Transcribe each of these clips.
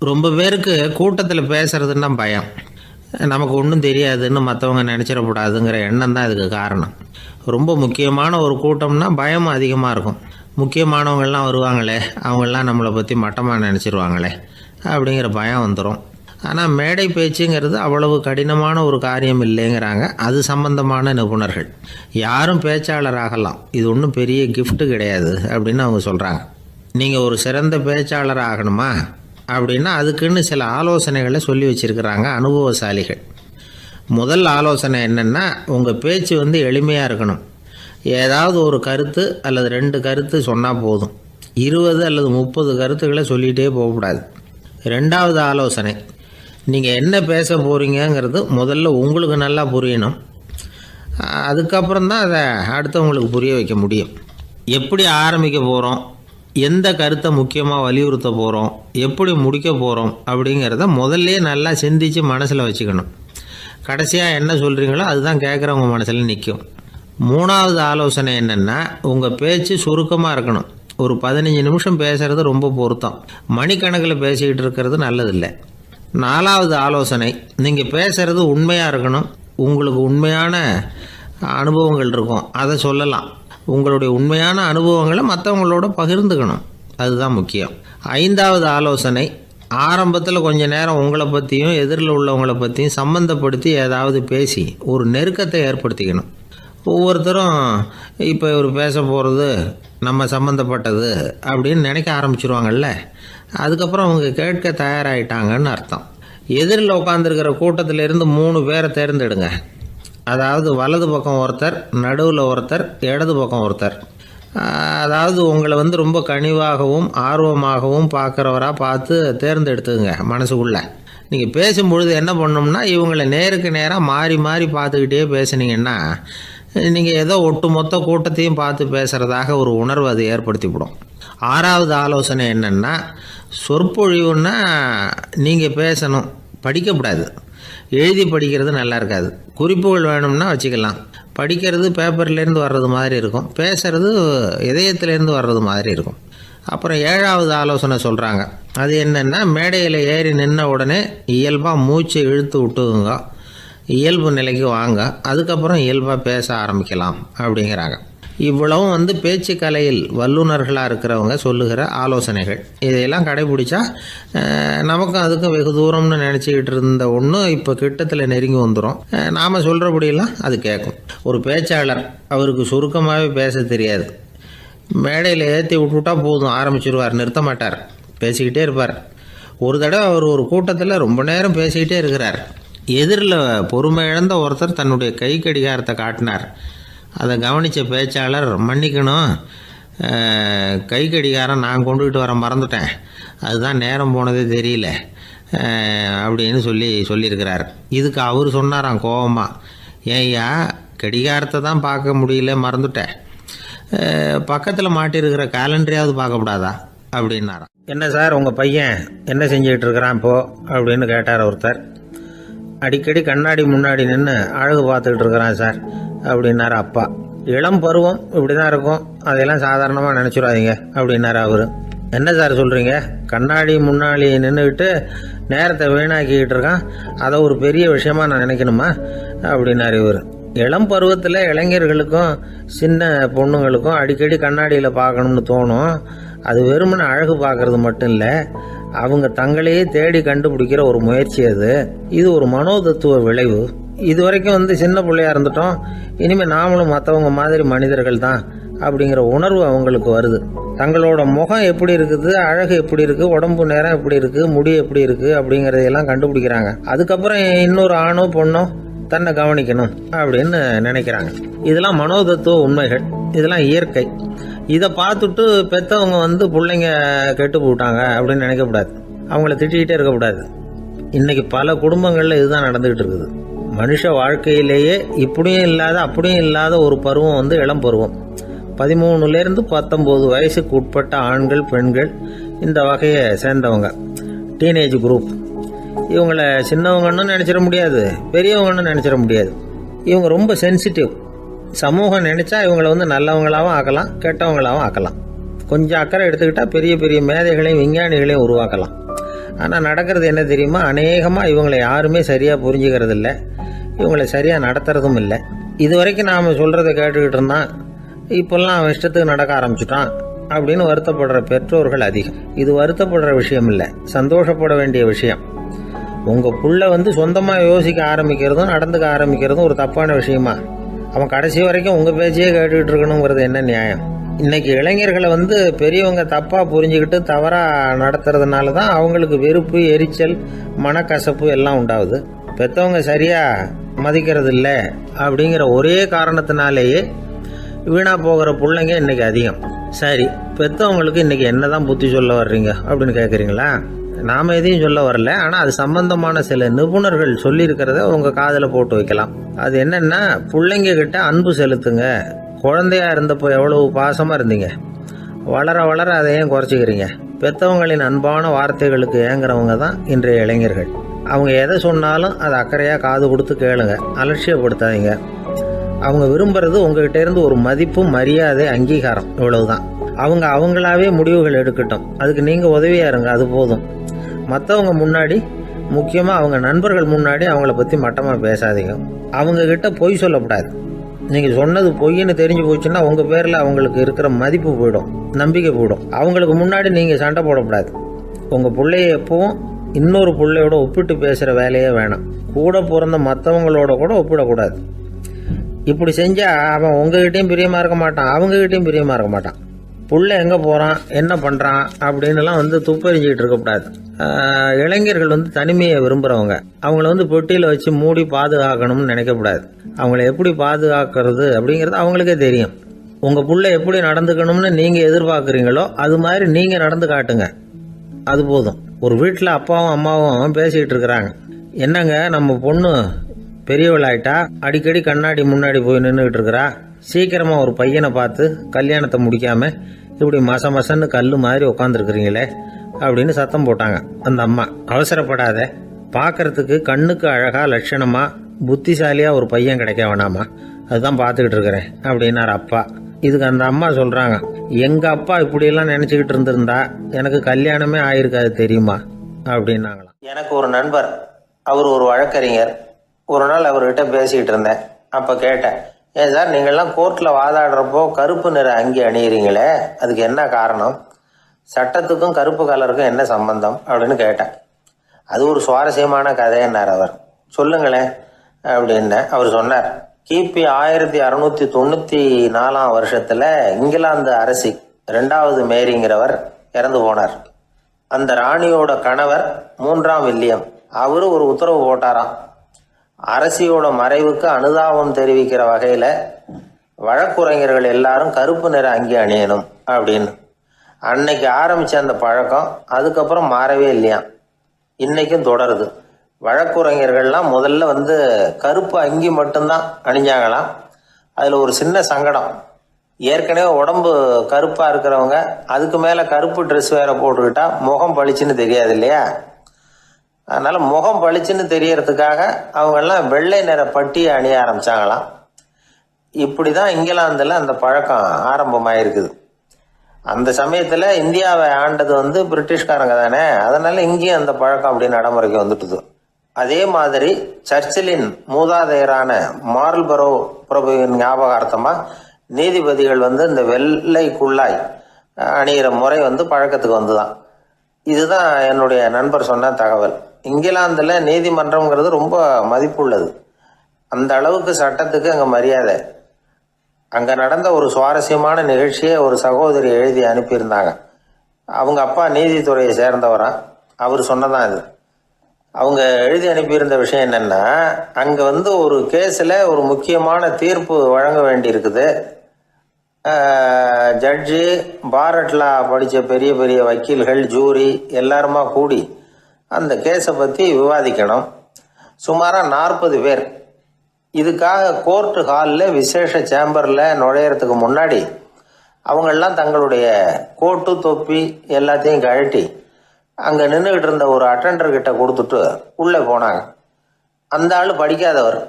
ரொம்ப பேருக்கு கூட்டத்தில் பேசுகிறதுன்னா பயம். நமக்கு ஒன்றும் தெரியாதுன்னு மற்றவங்க நினச்சிடக்கூடாதுங்கிற எண்ணம் தான் இதுக்கு காரணம். ரொம்ப முக்கியமான ஒரு கூட்டம்னா பயமும் அதிகமாக இருக்கும். முக்கியமானவங்கள்லாம் வருவாங்களே, அவங்களாம் நம்மளை பற்றி மட்டமாக நினச்சிருவாங்களே அப்படிங்கிற பயம் வந்துடும். ஆனால் மேடை பேச்சுங்கிறது அவ்வளவு கடினமான ஒரு காரியம் இல்லைங்கிறாங்க அது சம்பந்தமான நிபுணர்கள். யாரும் பேச்சாளர் ஆகலாம், இது ஒன்றும் பெரிய கிஃப்ட்டு கிடையாது அப்படின்னு அவங்க சொல்கிறாங்க. நீங்கள் ஒரு சிறந்த பேச்சாளர் ஆகணுமா அப்படின்னா அதுக்குன்னு சில ஆலோசனைகளை சொல்லி வச்சுருக்கிறாங்க அனுபவசாலிகள். முதல் ஆலோசனை என்னென்னா, உங்கள் பேச்சு எளிமையாக இருக்கணும். ஏதாவது ஒரு கருத்து அல்லது 2 கருத்து சொன்னால் போதும். 20 அல்லது 30 கருத்துக்களை சொல்லிகிட்டே போகக்கூடாது. 2வது ஆலோசனை, நீங்கள் என்ன பேச போகிறீங்கிறது முதல்ல உங்களுக்கு நல்லா புரியணும். அதுக்கப்புறம் தான் அதை அடுத்தவங்களுக்கு புரிய வைக்க முடியும். எப்படி ஆரம்பிக்க போகிறோம், எந்த கருத்தை முக்கியமாக வலியுறுத்த போகிறோம், எப்படி முடிக்க போகிறோம் அப்படிங்கிறத முதல்ல நல்லா சிந்தித்து மனசில் வச்சுக்கணும். கடைசியாக என்ன சொல்கிறீங்களோ அதுதான் கேட்குறவங்க மனசில் நிற்கும். 3வது ஆலோசனை என்னென்னா, உங்கள் பேச்சு சுருக்கமாக இருக்கணும். ஒரு 15 நிமிஷம் பேசுகிறது ரொம்ப பொருத்தம். மணிக்கணக்கில் பேசிக்கிட்டு இருக்கிறது நல்லதில்லை. 4வது ஆலோசனை, நீங்கள் பேசுகிறது உண்மையாக இருக்கணும். உங்களுக்கு உண்மையான அனுபவங்கள் இருக்கும், அதை சொல்லலாம். உங்களுடைய உண்மையான அனுபவங்களை மற்றவங்களோட பகிர்ந்துக்கணும், அதுதான் முக்கியம். 5வது ஆலோசனை, ஆரம்பத்தில் கொஞ்ச நேரம் உங்களை பற்றியும் எதிரில் உள்ளவங்களை பற்றியும் சம்மந்தப்படுத்தி ஏதாவது பேசி ஒரு நெருக்கத்தை ஏற்படுத்திக்கணும். ஒவ்வொருத்தரும் இப்போ இவர் பேச போகிறது நம்ம சம்மந்தப்பட்டது அப்படின்னு நினைக்க ஆரம்பிச்சிருவாங்கல்ல, அதுக்கப்புறம் அவங்க கேட்க தயாராகிட்டாங்கன்னு அர்த்தம். எதிரில் உட்காந்துருக்கிற கூட்டத்திலேருந்து 3 பேரை தேர்ந்தெடுங்க. அதாவது வலது பக்கம் ஒருத்தர், நடுவில் ஒருத்தர், இடது பக்கம் ஒருத்தர். அதாவது உங்களை ரொம்ப கனிவாகவும் ஆர்வமாகவும் பார்க்குறவராக பார்த்து தேர்ந்தெடுத்துங்க மனசுக்குள்ளே. நீங்கள் பேசும்பொழுது என்ன பண்ணணும்னா, இவங்களை நேருக்கு நேராக மாறி மாறி பார்த்துக்கிட்டே பேசுனீங்கன்னா நீங்கள் ஏதோ ஒட்டுமொத்த கூட்டத்தையும் பார்த்து பேசுகிறதாக ஒரு உணர்வு அது ஏற்படுத்திவிடும். 6வது ஆலோசனை என்னென்னா, சொற்பொழிவுன்னா நீங்கள் பேசணும், படிக்கக்கூடாது. எழுதி படிக்கிறது நல்லா இருக்காது. குறிப்புகள் வேணும்னா வச்சுக்கலாம். படிக்கிறது பேப்பர்லேருந்து வர்றது மாதிரி இருக்கும், பேசுகிறது இதயத்திலேருந்து வர்றது மாதிரி இருக்கும். அப்புறம் 7வது ஆலோசனை சொல்கிறாங்க. அது என்னென்னா, மேடையில் ஏறி நின்ன உடனே இயல்பாக மூச்சை இழுத்து விட்டுங்க, இயல்பு நிலைக்கு வாங்க, அதுக்கப்புறம் இயல்பாக பேச ஆரம்பிக்கலாம் அப்படிங்கிறாங்க. இவ்வளவும் பேச்சு கலையில் வல்லுநர்களாக இருக்கிறவங்க சொல்லுகிற ஆலோசனைகள். இதையெல்லாம் கடைபிடிச்சா நமக்கும் அதுக்கும் வெகு தூரம்னு நினச்சிக்கிட்டு இருந்த ஒன்று இப்போ கிட்டத்தில் நெருங்கி வந்துடும். நாம் சொல்கிறபடியெல்லாம் அது கேட்கும். ஒரு பேச்சாளர், அவருக்கு சுருக்கமாகவே பேச தெரியாது. மேடையில் ஏற்றி விட்டுவிட்டா போதும், ஆரம்பிச்சிருவார், நிறுத்த மாட்டார், பேசிக்கிட்டே இருப்பார். ஒரு தடவை அவர் ஒரு கூட்டத்தில் ரொம்ப நேரம் பேசிக்கிட்டே இருக்கிறார். எதிரில் பொறுமை இழந்த ஒருத்தர் தன்னுடைய கை கடிகாரத்தை காட்டினார். அதை கவனித்த பேச்சாளர், மன்னிக்கணும், கை கடிகாரம் நான் கொண்டுகிட்டு வர மறந்துட்டேன், அதுதான் நேரம் போனதே தெரியல அப்படின்னு சொல்லியிருக்கிறார். இதுக்கு அவர் சொன்னாராம் கோபமாக, ஏய்யா கடிகாரத்தை தான் பார்க்க முடியல, மறந்துட்டேன், பக்கத்தில் மாட்டிருக்கிற கேலண்டரையாவது பார்க்கக்கூடாதா அப்படின்னாராம். என்ன சார் உங்கள் பையன் என்ன செஞ்சுக்கிட்டு இருக்கிறான் இப்போது அப்படின்னு கேட்டார் ஒருத்தர். அடிக்கடி கண்ணாடி முன்னாடி நின்று அழகு பார்த்துக்கிட்டு இருக்கிறான் சார் அப்படின்னாரு அப்பா. இளம் பருவம் இப்படி தான் இருக்கும், அதையெல்லாம் சாதாரணமாக நினச்சிடாதீங்க அப்படின்னாரு அவர். என்ன சார் சொல்கிறீங்க, கண்ணாடி முன்னாடி நின்றுக்கிட்டு நேரத்தை வீணாக்கிக்கிட்டு இருக்கான், அதை ஒரு பெரிய விஷயமா நான் நினைக்கணுமா அப்படின்னாரு இவர். இளம் பருவத்தில் இளைஞர்களுக்கும் சின்ன பொண்ணுங்களுக்கும் அடிக்கடி கண்ணாடியில் பார்க்கணும்னு தோணும். அது வெறுமனே அழகு பார்க்கறது மட்டும் இல்லை, அவங்க தங்களையே தேடி கண்டுபிடிக்கிற ஒரு முயற்சி அது. இது ஒரு மனோதத்துவ விளைவு. இது வரைக்கும் சின்ன பிள்ளையா இருந்துட்டோம், இனிமேல் நாமளும் மற்றவங்க மாதிரி மனிதர்கள் தான் அப்படிங்கிற உணர்வு அவங்களுக்கு வருது. தங்களோட முகம் எப்படி இருக்குது, அழகு எப்படி இருக்குது, உடம்பு நேரம் எப்படி இருக்குது, முடி எப்படி இருக்குது அப்படிங்கிறதையெல்லாம் கண்டுபிடிக்கிறாங்க. அதுக்கப்புறம் இன்னொரு ஆணோ பொண்ணோ தன்னை கவனிக்கணும் அப்படின்னு நினைக்கிறாங்க. இதெல்லாம் மனோதத்துவ உண்மைகள், இதெல்லாம் இயற்கை. இதை பார்த்துட்டு பெற்றவங்க பிள்ளைங்க கெட்டு போட்டாங்க அப்படின்னு நினைக்கக்கூடாது, அவங்கள திட்டிக்கிட்டே இருக்கக்கூடாது. இன்றைக்கி பல குடும்பங்களில் இதுதான் நடந்துக்கிட்டு இருக்குது. மனுஷ வாழ்க்கையிலேயே இப்படியும் இல்லாத அப்படியும் இல்லாத ஒரு பருவம் இளம் பருவம். 13லேருந்து 19 வயசுக்கு உட்பட்ட ஆண்கள் பெண்கள் இந்த வகையை சேர்ந்தவங்க, டீனேஜ் குரூப். இவங்கள சின்னவங்கன்னு நினச்சிட முடியாது, பெரியவங்கன்னு நினச்சிட முடியாது. இவங்க ரொம்ப சென்சிட்டிவ். சமூகம் நினச்சா இவங்களை நல்லவங்களாகவும் ஆக்கலாம், கெட்டவங்களாகவும் ஆக்கலாம். கொஞ்சம் அக்கறை எடுத்துக்கிட்டால் பெரிய பெரிய மேதைகளையும் விஞ்ஞானிகளையும் உருவாக்கலாம். ஆனால் நடக்கிறது என்ன தெரியுமா, அநேகமாக இவங்களை யாருமே சரியாக புரிஞ்சுக்கிறது இல்லை, இவங்களை சரியாக நடத்துறதும் இல்லை. இது வரைக்கும் நாம் சொல்கிறத கேட்டுக்கிட்டு இருந்தான், இப்போல்லாம் அவன் இஷ்டத்துக்கு நடக்க ஆரம்பிச்சுட்டான் அப்படின்னு வருத்தப்படுற பெற்றோர்கள் அதிகம். இது வருத்தப்படுற விஷயம் இல்லை, சந்தோஷப்பட வேண்டிய விஷயம். உங்கள் புள்ள சொந்தமாக யோசிக்க ஆரம்பிக்கிறதும் நடந்துக்க ஆரம்பிக்கிறதும் ஒரு தப்பான விஷயமா? அவன் கடைசி வரைக்கும் உங்கள் பேச்சையே கேட்டுக்கிட்டு இருக்கணுங்கிறது என்ன நியாயம்? இன்றைக்கி இளைஞர்களை பெரியவங்க தப்பாக புரிஞ்சுக்கிட்டு தவறாக நடத்துறதுனால தான் அவங்களுக்கு வெறுப்பு, எரிச்சல், மனக்கசப்பு எல்லாம் உண்டாகுது. பெற்றவங்க சரியாக மதிக்கிறது இல்லை அப்படிங்கிற ஒரே காரணத்தினாலேயே வீணாக போகிற பிள்ளைங்க இன்றைக்கி அதிகம். சரி, பெற்றவங்களுக்கு இன்றைக்கி என்ன தான் புத்தி சொல்ல வர்றீங்க அப்படின்னு கேட்குறீங்களா? நாம் எதையும் சொல்ல வரல, ஆனால் அது சம்பந்தமான சில நிபுணர்கள் சொல்லியிருக்கிறத உங்கள் காதில் போட்டு வைக்கலாம். அது என்னென்னா, பிள்ளைங்க கிட்ட அன்பு செலுத்துங்க. குழந்தையா இருந்தப்போ எவ்வளவு பாசமாக இருந்தீங்க, வளர வளர அதை ஏன் குறைச்சிக்கிறீங்க? பெற்றவங்களின் அன்பான வார்த்தைகளுக்கு ஏங்குறவங்க தான் இன்றைய இளைஞர்கள். அவங்க எதை சொன்னாலும் அதை அக்கறையாக காது கொடுத்து கேளுங்க, அலட்சியப்படுத்தாதீங்க. அவங்க விரும்புறது உங்ககிட்ட இருந்து ஒரு மதிப்பு, மரியாதை, அங்கீகாரம், இவ்வளவுதான். அவங்க அவங்களாவே முடிவுகள் எடுக்கட்டும், அதுக்கு நீங்கள் உதவியாக இருங்க, அது போதும். மற்றவங்க முன்னாடி, முக்கியமாக அவங்க நண்பர்கள் முன்னாடி அவங்கள பற்றி மட்டமாக பேசாதீங்க. அவங்கக்கிட்ட பொய் சொல்லக்கூடாது. நீங்கள் சொன்னது பொய்ன்னு தெரிஞ்சு போச்சுன்னா உங்கள் பேரில் அவங்களுக்கு இருக்கிற மதிப்பு போயிடும், நம்பிக்கை போயிடும். அவங்களுக்கு முன்னாடி நீங்கள் சண்டை போடக்கூடாது. உங்கள் பிள்ளைய எப்பவும் இன்னொரு பிள்ளையோட ஒப்பிட்டு பேசுகிற வேலையே வேணாம். கூட பிறந்த மற்றவங்களோட கூட ஒப்பிடக்கூடாது. இப்படி செஞ்சால் அவன் உங்ககிட்டையும் பிரியமாக இருக்க மாட்டான், அவங்ககிட்டையும் பிரியமாக இருக்க மாட்டான். புள்ள எங்கே போகிறான், என்ன பண்ணுறான் அப்படின்னுலாம் துப்பறிஞ்சிக்கிட்டு இருக்கக்கூடாது. இளைஞர்கள் தனிமையை விரும்புகிறவங்க. அவங்கள பெட்டியில் வச்சு மூடி பாதுகாக்கணும்னு நினைக்கக்கூடாது. அவங்கள எப்படி பாதுகாக்கிறது அப்படிங்கிறது அவங்களுக்கே தெரியும். உங்கள் புள்ள எப்படி நடந்துக்கணும்னு நீங்கள் எதிர்பார்க்குறீங்களோ அது மாதிரி நீங்கள் நடந்து காட்டுங்க, அது போதும். ஒரு வீட்டில் அப்பாவும் அம்மாவும் பேசிக்கிட்டு இருக்கிறாங்க. என்னங்க, நம்ம பொண்ணு பெரியவளாயிட்டா, அடிக்கடி கண்ணாடி முன்னாடி போய் நின்றுக்கிட்டு இருக்கிறா, சீக்கிரமாக ஒரு பையனை பார்த்து கல்யாணத்தை முடிக்காமல் இப்படி மசன்னு கல் மாதிரி உட்காந்துருக்குறீங்களே அப்படின்னு சத்தம் போட்டாங்க அந்த அம்மா. அவசரப்படாத, பார்க்கறதுக்கு கண்ணுக்கு அழகா, லட்சணமா, புத்திசாலியாக ஒரு பையன் கிடைக்க வேணாமா, அதுதான் பார்த்துக்கிட்டு இருக்கிறேன் அப்படின்னார் அப்பா. இதுக்கு அந்த அம்மா சொல்கிறாங்க, எங்கள் அப்பா இப்படியெல்லாம் நினச்சிக்கிட்டு இருந்திருந்தா எனக்கு கல்யாணமே ஆயிருக்காது தெரியுமா அப்படின்னாங்களாம். எனக்கு ஒரு நண்பர், அவர் ஒரு வழக்கறிஞர். ஒரு நாள் அவர்கிட்ட பேசிக்கிட்டு இருந்தேன். அப்போ கேட்டேன், ஏன் சார் நீங்கள்லாம் கோர்ட்டில் வாதாடுறப்போ கருப்பு நிற அங்கி அணியிறீங்களே, அதுக்கு என்ன காரணம்? சட்டத்துக்கும் கருப்பு கலருக்கும் என்ன சம்பந்தம் அப்படின்னு கேட்டேன். அது ஒரு சுவாரஸ்யமான கதைன்னார் அவர். சொல்லுங்களேன் அப்படின்னு அவர் சொன்னார். கிபி 1694 வருஷத்தில் இங்கிலாந்து அரசி 2வது மேரிங்கிறவர் இறந்து போனார். அந்த ராணியோட கணவர் 3ஆம் வில்லியம், அவரு ஒரு உத்தரவு போட்டாராம், அரசியோட மறைவுக்கு அனுதாபம் தெரிவிக்கிற வகையில் வழக்குரைஞர்கள் எல்லாரும் கருப்பு நிற அங்கி அணியணும் அப்படின்னு. அன்னைக்கு ஆரம்பித்த அந்த பழக்கம் அதுக்கப்புறம் மாறவே இல்லையாம், இன்னைக்கும் தொடருது. வழக்குரைஞர்கள்லாம் முதல்ல கருப்பு அங்கி மட்டும்தான் அணிஞ்சாங்களாம். அதில் ஒரு சின்ன சங்கடம், ஏற்கனவே உடம்பு கருப்பாக இருக்கிறவங்க அதுக்கு மேலே கருப்பு ட்ரெஸ் வேற போட்டுக்கிட்டா முகம் பளிச்சுன்னு தெரியாது இல்லையா? அதனால் முகம் பளிச்சுன்னு தெரியறதுக்காக அவங்கெல்லாம் வெள்ளை நிற பட்டியை அணிய ஆரம்பித்தாங்களாம். இப்படி தான் இங்கிலாந்தில் அந்த பழக்கம் ஆரம்பமாயிருக்குது. அந்த சமயத்தில் இந்தியாவை ஆண்டது பிரிட்டிஷ்காரங்க தானே, அதனால் இங்கேயும் அந்த பழக்கம் அப்படி நடைமுறைக்கு வந்துட்டுது. அதே மாதிரி சர்ச்சிலின் மூதாதையரான மார்ல்பரோ பிரபுவின் ஞாபகார்த்தமாக நீதிபதிகள் இந்த வெள்ளை குள்ளாய் அணிகிற முறை பழக்கத்துக்கு வந்துதான். இதுதான் என்னுடைய நண்பர் சொன்ன தகவல். இங்கிலாந்தில் நீதிமன்றம்ங்கிறது ரொம்ப மதிப்புள்ளது. அந்த அளவுக்கு சட்டத்துக்கு அங்கே மரியாதை. அங்கே நடந்த ஒரு சுவாரஸ்யமான நிகழ்ச்சியை ஒரு சகோதரி எழுதி அனுப்பியிருந்தாங்க. அவங்க அப்பா நீதித்துறையை சேர்ந்தவரா, அவர் சொன்னதான் இது. அவங்க எழுதி அனுப்பியிருந்த விஷயம் என்னென்னா, அங்கே ஒரு கேஸில் ஒரு முக்கியமான தீர்ப்பு வழங்க வேண்டியிருக்குது. ஜட்ஜு, பாரட்லா படித்த பெரிய பெரிய வக்கீல்கள், ஜூரி எல்லாருமா கூடி அந்த கேஸை பற்றி விவாதிக்கணும். சுமாராக 40 பேர். இதுக்காக கோர்ட்டு ஹாலில் விசேஷ சேம்பரில் நுழையிறதுக்கு முன்னாடி அவங்கெல்லாம் தங்களுடைய கோட்டு, தொப்பி எல்லாத்தையும் கழட்டி அங்கே நின்றுக்கிட்டு இருந்த ஒரு அட்டெண்டர்கிட்ட கொடுத்துட்டு உள்ளே போனாங்க. அந்த ஆள் படிக்காதவர்.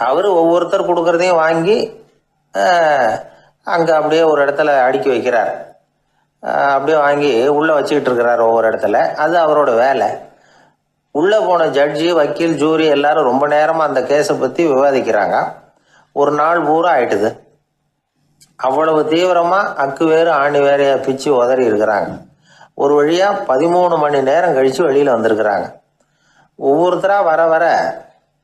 அவர் ஒவ்வொருத்தர் கொடுக்குறதையும் வாங்கி அங்கே அப்படியே ஒரு இடத்துல அடுக்கி வைக்கிறார். அப்படியே வாங்கி உள்ளே வச்சுக்கிட்டு இருக்கிறார் ஒவ்வொரு இடத்துல. அது அவரோட வேலை. உள்ளே போன ஜட்ஜி, வக்கீல், ஜூரி எல்லாரும் ரொம்ப நேரமாக அந்த கேஸை பற்றி விவாதிக்கிறாங்க. ஒரு நாள் பூரா ஆயிட்டுது. அவ்வளவு தீவிரமாக அக்கு வேறு ஆணி வேறையா பிச்சு உதறி இருக்கிறாங்க. ஒரு வழியாக 13 மணி நேரம் கழித்து வெளியில் வந்திருக்கிறாங்க. ஒவ்வொருத்தராக வர வர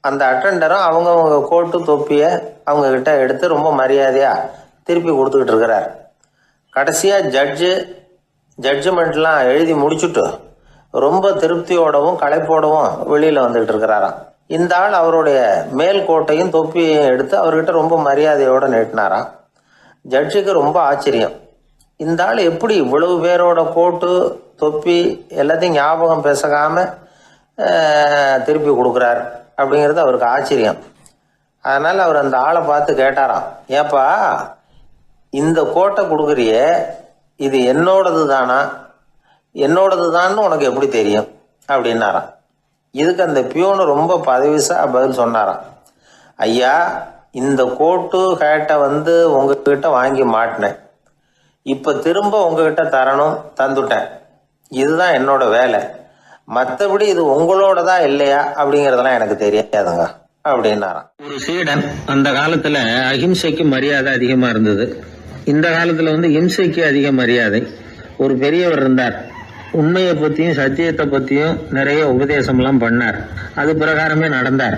அந்த அட்டெண்டரும் அவங்கவுங்க கோட்டு தொப்பியை அவங்கக்கிட்ட எடுத்து ரொம்ப மரியாதையாக திருப்பி கொடுத்துக்கிட்டு இருக்கிறார். கடைசியாக ஜட்ஜ்மெண்ட்லாம் எழுதி முடிச்சுட்டு ரொம்ப திருப்தியோடவும் களைப்போடவும் வெளியில் வந்துகிட்டு இருக்கிறாராம். இந்த ஆள் அவருடைய மேல் கோட்டையும் தொப்பியையும் எடுத்து அவர்கிட்ட ரொம்ப மரியாதையோடு நீட்டினாராம். ஜட்ஜுக்கு ரொம்ப ஆச்சரியம். இந்த ஆள் எப்படி இவ்வளவு பேரோட கோட்டு தொப்பி எல்லாத்தையும் ஞாபகம் பேசாமல் திருப்பி கொடுக்குறார் அப்படிங்கிறது அவருக்கு ஆச்சரியம். அதனால் அவர் அந்த ஆளை பார்த்து கேட்டாராம், ஏப்பா இந்த கோட்டை கொடுக்குறியே, இது என்னோடது தானா, என்னோடது தான்னு உனக்கு எப்படி தெரியும் அப்படின்னாராம். இதுக்கு அந்த பியூனு ரொம்ப பதவிசா பதில் சொன்னாராம், ஐயா இந்த கோட்டு ஹேட்டை உங்ககிட்ட வாங்கி மாட்டினேன், இப்போ திரும்ப உங்ககிட்ட தரணும், தந்துட்டேன், இதுதான் என்னோட வேலை, மற்றபடி இது உங்களோடதா இல்லையா அப்படிங்கிறதெல்லாம் எனக்கு தெரியாதுங்க அப்படின்னாராம். ஒரு சீடன் அந்த காலத்துல அஹிம்சைக்கு மரியாதை அதிகமா இருந்தது. இந்த காலத்துல இம்சைக்கு அதிக மரியாதை. ஒரு பெரியவர் இருந்தார். உண்மையை பத்தியும் சத்தியத்தை பத்தியும் நிறைய உபதேசம்லாம் பண்ணார். அது பிரகாரமே நடந்தார்.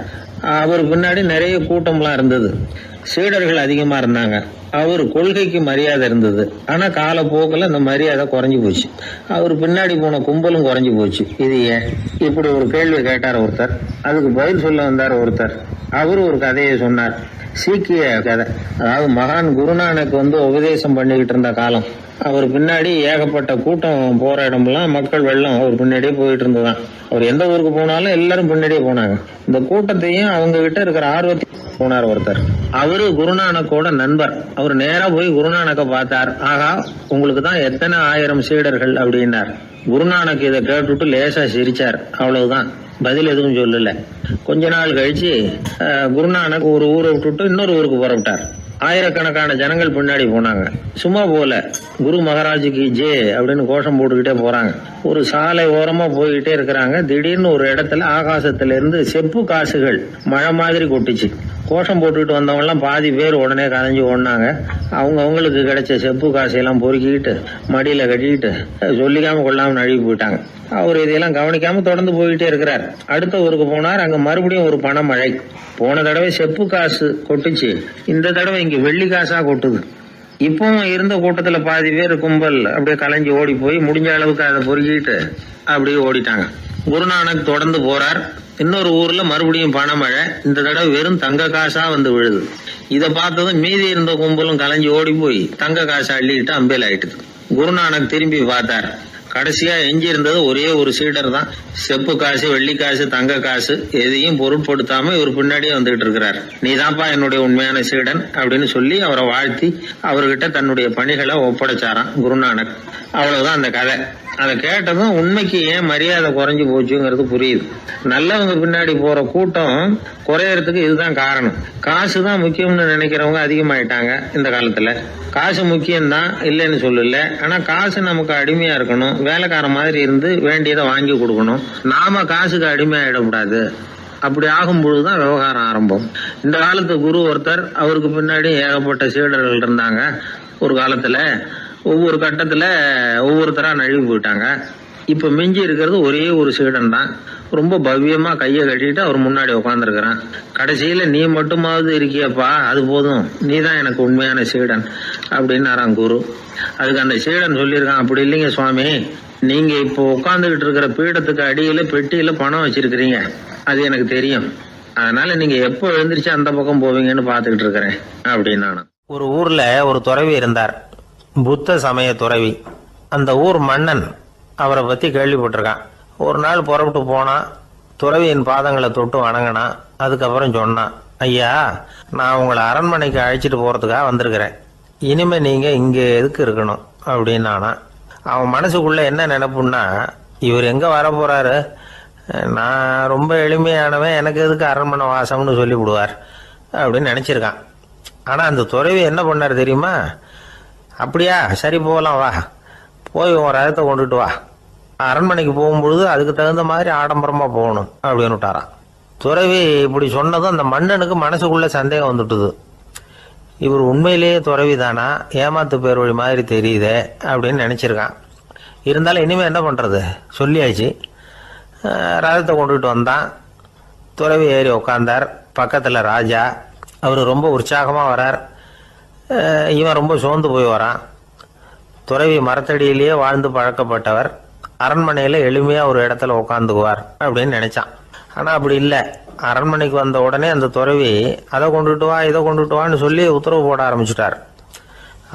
அவர் பின்னாடி நிறைய கூட்டம்லாம் இருந்தது. சீடர்கள் அதிகமா இருந்தாங்க. அவர் கொள்கைக்கு மரியாதை இருந்தது. ஆனா காலப்போக்கில் அந்த மரியாதை குறைஞ்சி போச்சு. அவர் பின்னாடி போன கும்பலும் குறைஞ்சி போச்சு. இது ஏன்? இப்படி ஒரு கேள்வி கேட்டார் ஒருத்தர். அதுக்கு பதில் சொல்ல வந்தார் ஒருத்தர். அவரு ஒரு கதையை சொன்னார். சீக்கிய கதை. அதாவது மகான் குருநானக் உபதேசம் பண்ணிக்கிட்டு இருந்த காலம். அவர் பின்னாடி ஏகப்பட்ட கூட்டம் போற இடமெல்லாம் மக்கள் வெள்ளம் அவர் பின்னாடியே போயிட்டு இருந்ததுதான். அவர் எந்த ஊருக்கு போனாலும் எல்லாரும் பின்னாடியே போனாங்க. இந்த கூட்டத்தையும் அவங்க கிட்ட இருக்கிற ஆர்வத்தை போனார் ஒருத்தர். அவரு குருநானக்கோட நண்பர். அவர் நேரா போய் குருநானக்க பார்த்தார். ஆகா, உங்களுக்கு தான் எத்தனை 1000 சீடர்கள் அப்படின்னார். குருநானக் இதை கேட்டுட்டு லேசா சிரிச்சார். அவ்வளவுதான், பதில் எதுவும் சொல்லல. கொஞ்ச நாள் கழிச்சு குருநானக் ஒரு ஊரை விட்டுட்டு இன்னொரு ஊருக்கு புறப்பட்டார். ஆயிரக்கணக்கான ஜனங்கள் பின்னாடி போனாங்க. சும்மா போல குரு மகாராஜுக்கு ஜே அப்படின்னு கோஷம் போட்டுக்கிட்டே போறாங்க. ஒரு சாலை ஓரமா போய்கிட்டே இருக்கிறாங்க. திடீர்னு ஒரு இடத்துல ஆகாசத்துல இருந்து செப்பு காசுகள் மழை மாதிரி கொட்டுச்சு. கோஷம் போட்டுக்கிட்டு வந்தவங்க எல்லாம் பாதி பேர் உடனே கதைஞ்சு ஓடினாங்க. அவங்களுக்கு கிடைச்ச செப்பு காசையெல்லாம் பொறுக்கிக்கிட்டு மடியில கட்டிக்கிட்டு சொல்லிக்காம கொள்ளாம நழுவி போயிட்டாங்க. அவர் இதையெல்லாம் கவனிக்காம தொடர்ந்து போய்கிட்டே இருக்கிறார். அடுத்த ஊருக்கு போனார். அங்க மறுபடியும் ஒரு பணமழை. போன தடவை செப்பு காசு கொட்டுச்சு, இந்த தடவை இங்க வெள்ளி காசா கொட்டுது. இப்பவும் இருந்த கூட்டத்துல பாதி பேர் கும்பல் அப்படியே கலைஞ்சு ஓடி போய் முடிஞ்ச அளவுக்கு அதை பொறுக்கிட்டு அப்படியே ஓடிட்டாங்க. குருநானக் தொடர்ந்து போறார். இன்னொரு ஊர்ல மறுபடியும் பணமழை. இந்த தடவை வெறும் தங்க காசா விழுது. இதை பார்த்ததும் மீதி இருந்த கும்பலும் கலைஞ்சு ஓடி போய் தங்க காசை அள்ளிக்கிட்டு அம்பேல் ஆயிட்டுது. குருநானக் திரும்பி பார்த்தார். கடைசியா எஞ்சி இருந்தது ஒரே ஒரு சீடர் தான். செப்பு காசு, வெள்ளி காசு, தங்க காசு எதையும் பொருட்படுத்தாம இவர் பின்னாடியே வந்துகிட்டு இருக்கிறார். நீதான்ப்பா என்னுடைய உண்மையான சீடன் அப்படின்னு சொல்லி அவரை வாழ்த்தி அவர்கிட்ட தன்னுடைய பணிகளை ஒப்படைச்சாராம் குருநானக். அவ்வளவுதான் அந்த கதை. அதை கேட்டதும் உண்மைக்கு ஏன் மரியாதை குறைஞ்சு போச்சுங்கிறது புரியுது. நல்லவங்க பின்னாடி போற கூட்டம் குறையறதுக்கு இதுதான் காரணம். காசு தான் முக்கியம்னு நினைக்கிறவங்க அதிகமாயிட்டாங்க இந்த காலத்துல. காசு முக்கியம்தான், இல்லைன்னு சொல்லல. ஆனா காசு நமக்கு அடிமையா இருக்கணும். வேலைக்கார மாதிரி இருந்து வேண்டியதை வாங்கி கொடுக்கணும். நாம காசுக்கு அடிமையாயிடக்கூடாது. அப்படி ஆகும் பொழுதுதான் விவகாரம் ஆரம்பம். இந்த காலத்து குரு ஒருத்தர், அவருக்கு பின்னாடி ஏகப்பட்ட சீடர்கள் இருந்தாங்க. ஒரு காலத்துல ஒவ்வொரு கட்டத்துல ஒவ்வொருத்தரா நழுவி போயிட்டாங்க. இப்ப மிஞ்சி இருக்கிறது ஒரே ஒரு சீடன் தான். ரொம்ப பவ்யமா கையை கட்டிட்டு அவர் முன்னாடி உட்காந்துருக்கிறான். கடைசியில நீ மட்டுமாவது இருக்கியப்பா, அது போதும், நீ தான் எனக்கு உண்மையான சீடன் அப்படின்னாராம் குரு. அதுக்கு அந்த சீடன் சொல்லியிருக்கான், அப்படி இல்லைங்க சுவாமி, நீங்க இப்போ உட்காந்துக்கிட்டு இருக்கிற பீடத்துக்கு அடியில பெட்டியில பணம் வச்சிருக்கிறீங்க, அது எனக்கு தெரியும். அதனால நீங்க எப்போ எழுந்திரிச்சு அந்த பக்கம் போவீங்கன்னு பாத்துக்கிட்டு இருக்கிறேன் அப்படின்னானா. ஒரு ஊர்ல ஒரு துறவி இருந்தார், புத்த சமய துறவி. அந்த ஊர் மன்னன் அவரை பத்தி கேள்விப்பட்டிருக்கான். ஒரு நாள் புறப்பட்டு போனான். துறவியின் பாதங்களை தொட்டு வணங்கினான். அதுக்கப்புறம் சொன்னான், ஐயா, நான் உங்களை அரண்மனைக்கு அழைச்சிட்டு போறதுக்காக வந்திருக்கிறேன். இனிமே நீங்க இங்க எதுக்கு இருக்கணும் அப்படின்னானா. அவன் மனசுக்குள்ள என்ன நினைப்புன்னா, இவர் எங்க வர போறாரு, நான் ரொம்ப எளிமையானவன், எனக்கு எதுக்கு அரண்மனை வாசம்னு சொல்லி விடுவார் அப்படின்னு நினைச்சிருக்கான். ஆனா அந்த துறவி என்ன பண்ணார் தெரியுமா? அப்படியா, சரி போகலாம் வா. போய் உன் ரதத்தை கொண்டுட்டு வா, அரண்மனைக்கு போகும்பொழுது அதுக்கு தகுந்த மாதிரி ஆடம்பரமாக போகணும் அப்படின்னு விட்டாரான். துறவி இப்படி சொன்னதும் அந்த மன்னனுக்கு மனசுக்குள்ள சந்தேகம் வந்துட்டுது. இவர் உண்மையிலேயே துறவி தானா, ஏமாத்து பேர் வழி மாதிரி தெரியுதே அப்படின்னு நினச்சிருக்கான். இருந்தாலும் இனிமேல் என்ன பண்ணுறது, சொல்லியாச்சு. ரதத்தை கொண்டுகிட்டு வந்தான். துறவி ஏறி உக்காந்தார். பக்கத்தில் ராஜா. அவர் ரொம்ப உற்சாகமாக வரார். இவன் ரொம்ப சோர்ந்து போய் வரான். துறவி மரத்தடியிலேயே வாழ்ந்து பழக்கப்பட்டவர், அரண்மனையில் எளிமையாக ஒரு இடத்துல உட்காந்துக்குவார் அப்படின்னு நினச்சான். ஆனால் அப்படி இல்லை. அரண்மனைக்கு வந்த உடனே அந்த துறவி அதை கொண்டுட்டு வா இதை கொண்டுட்டு வான்னு சொல்லி உத்தரவு போட ஆரம்பிச்சுட்டார்.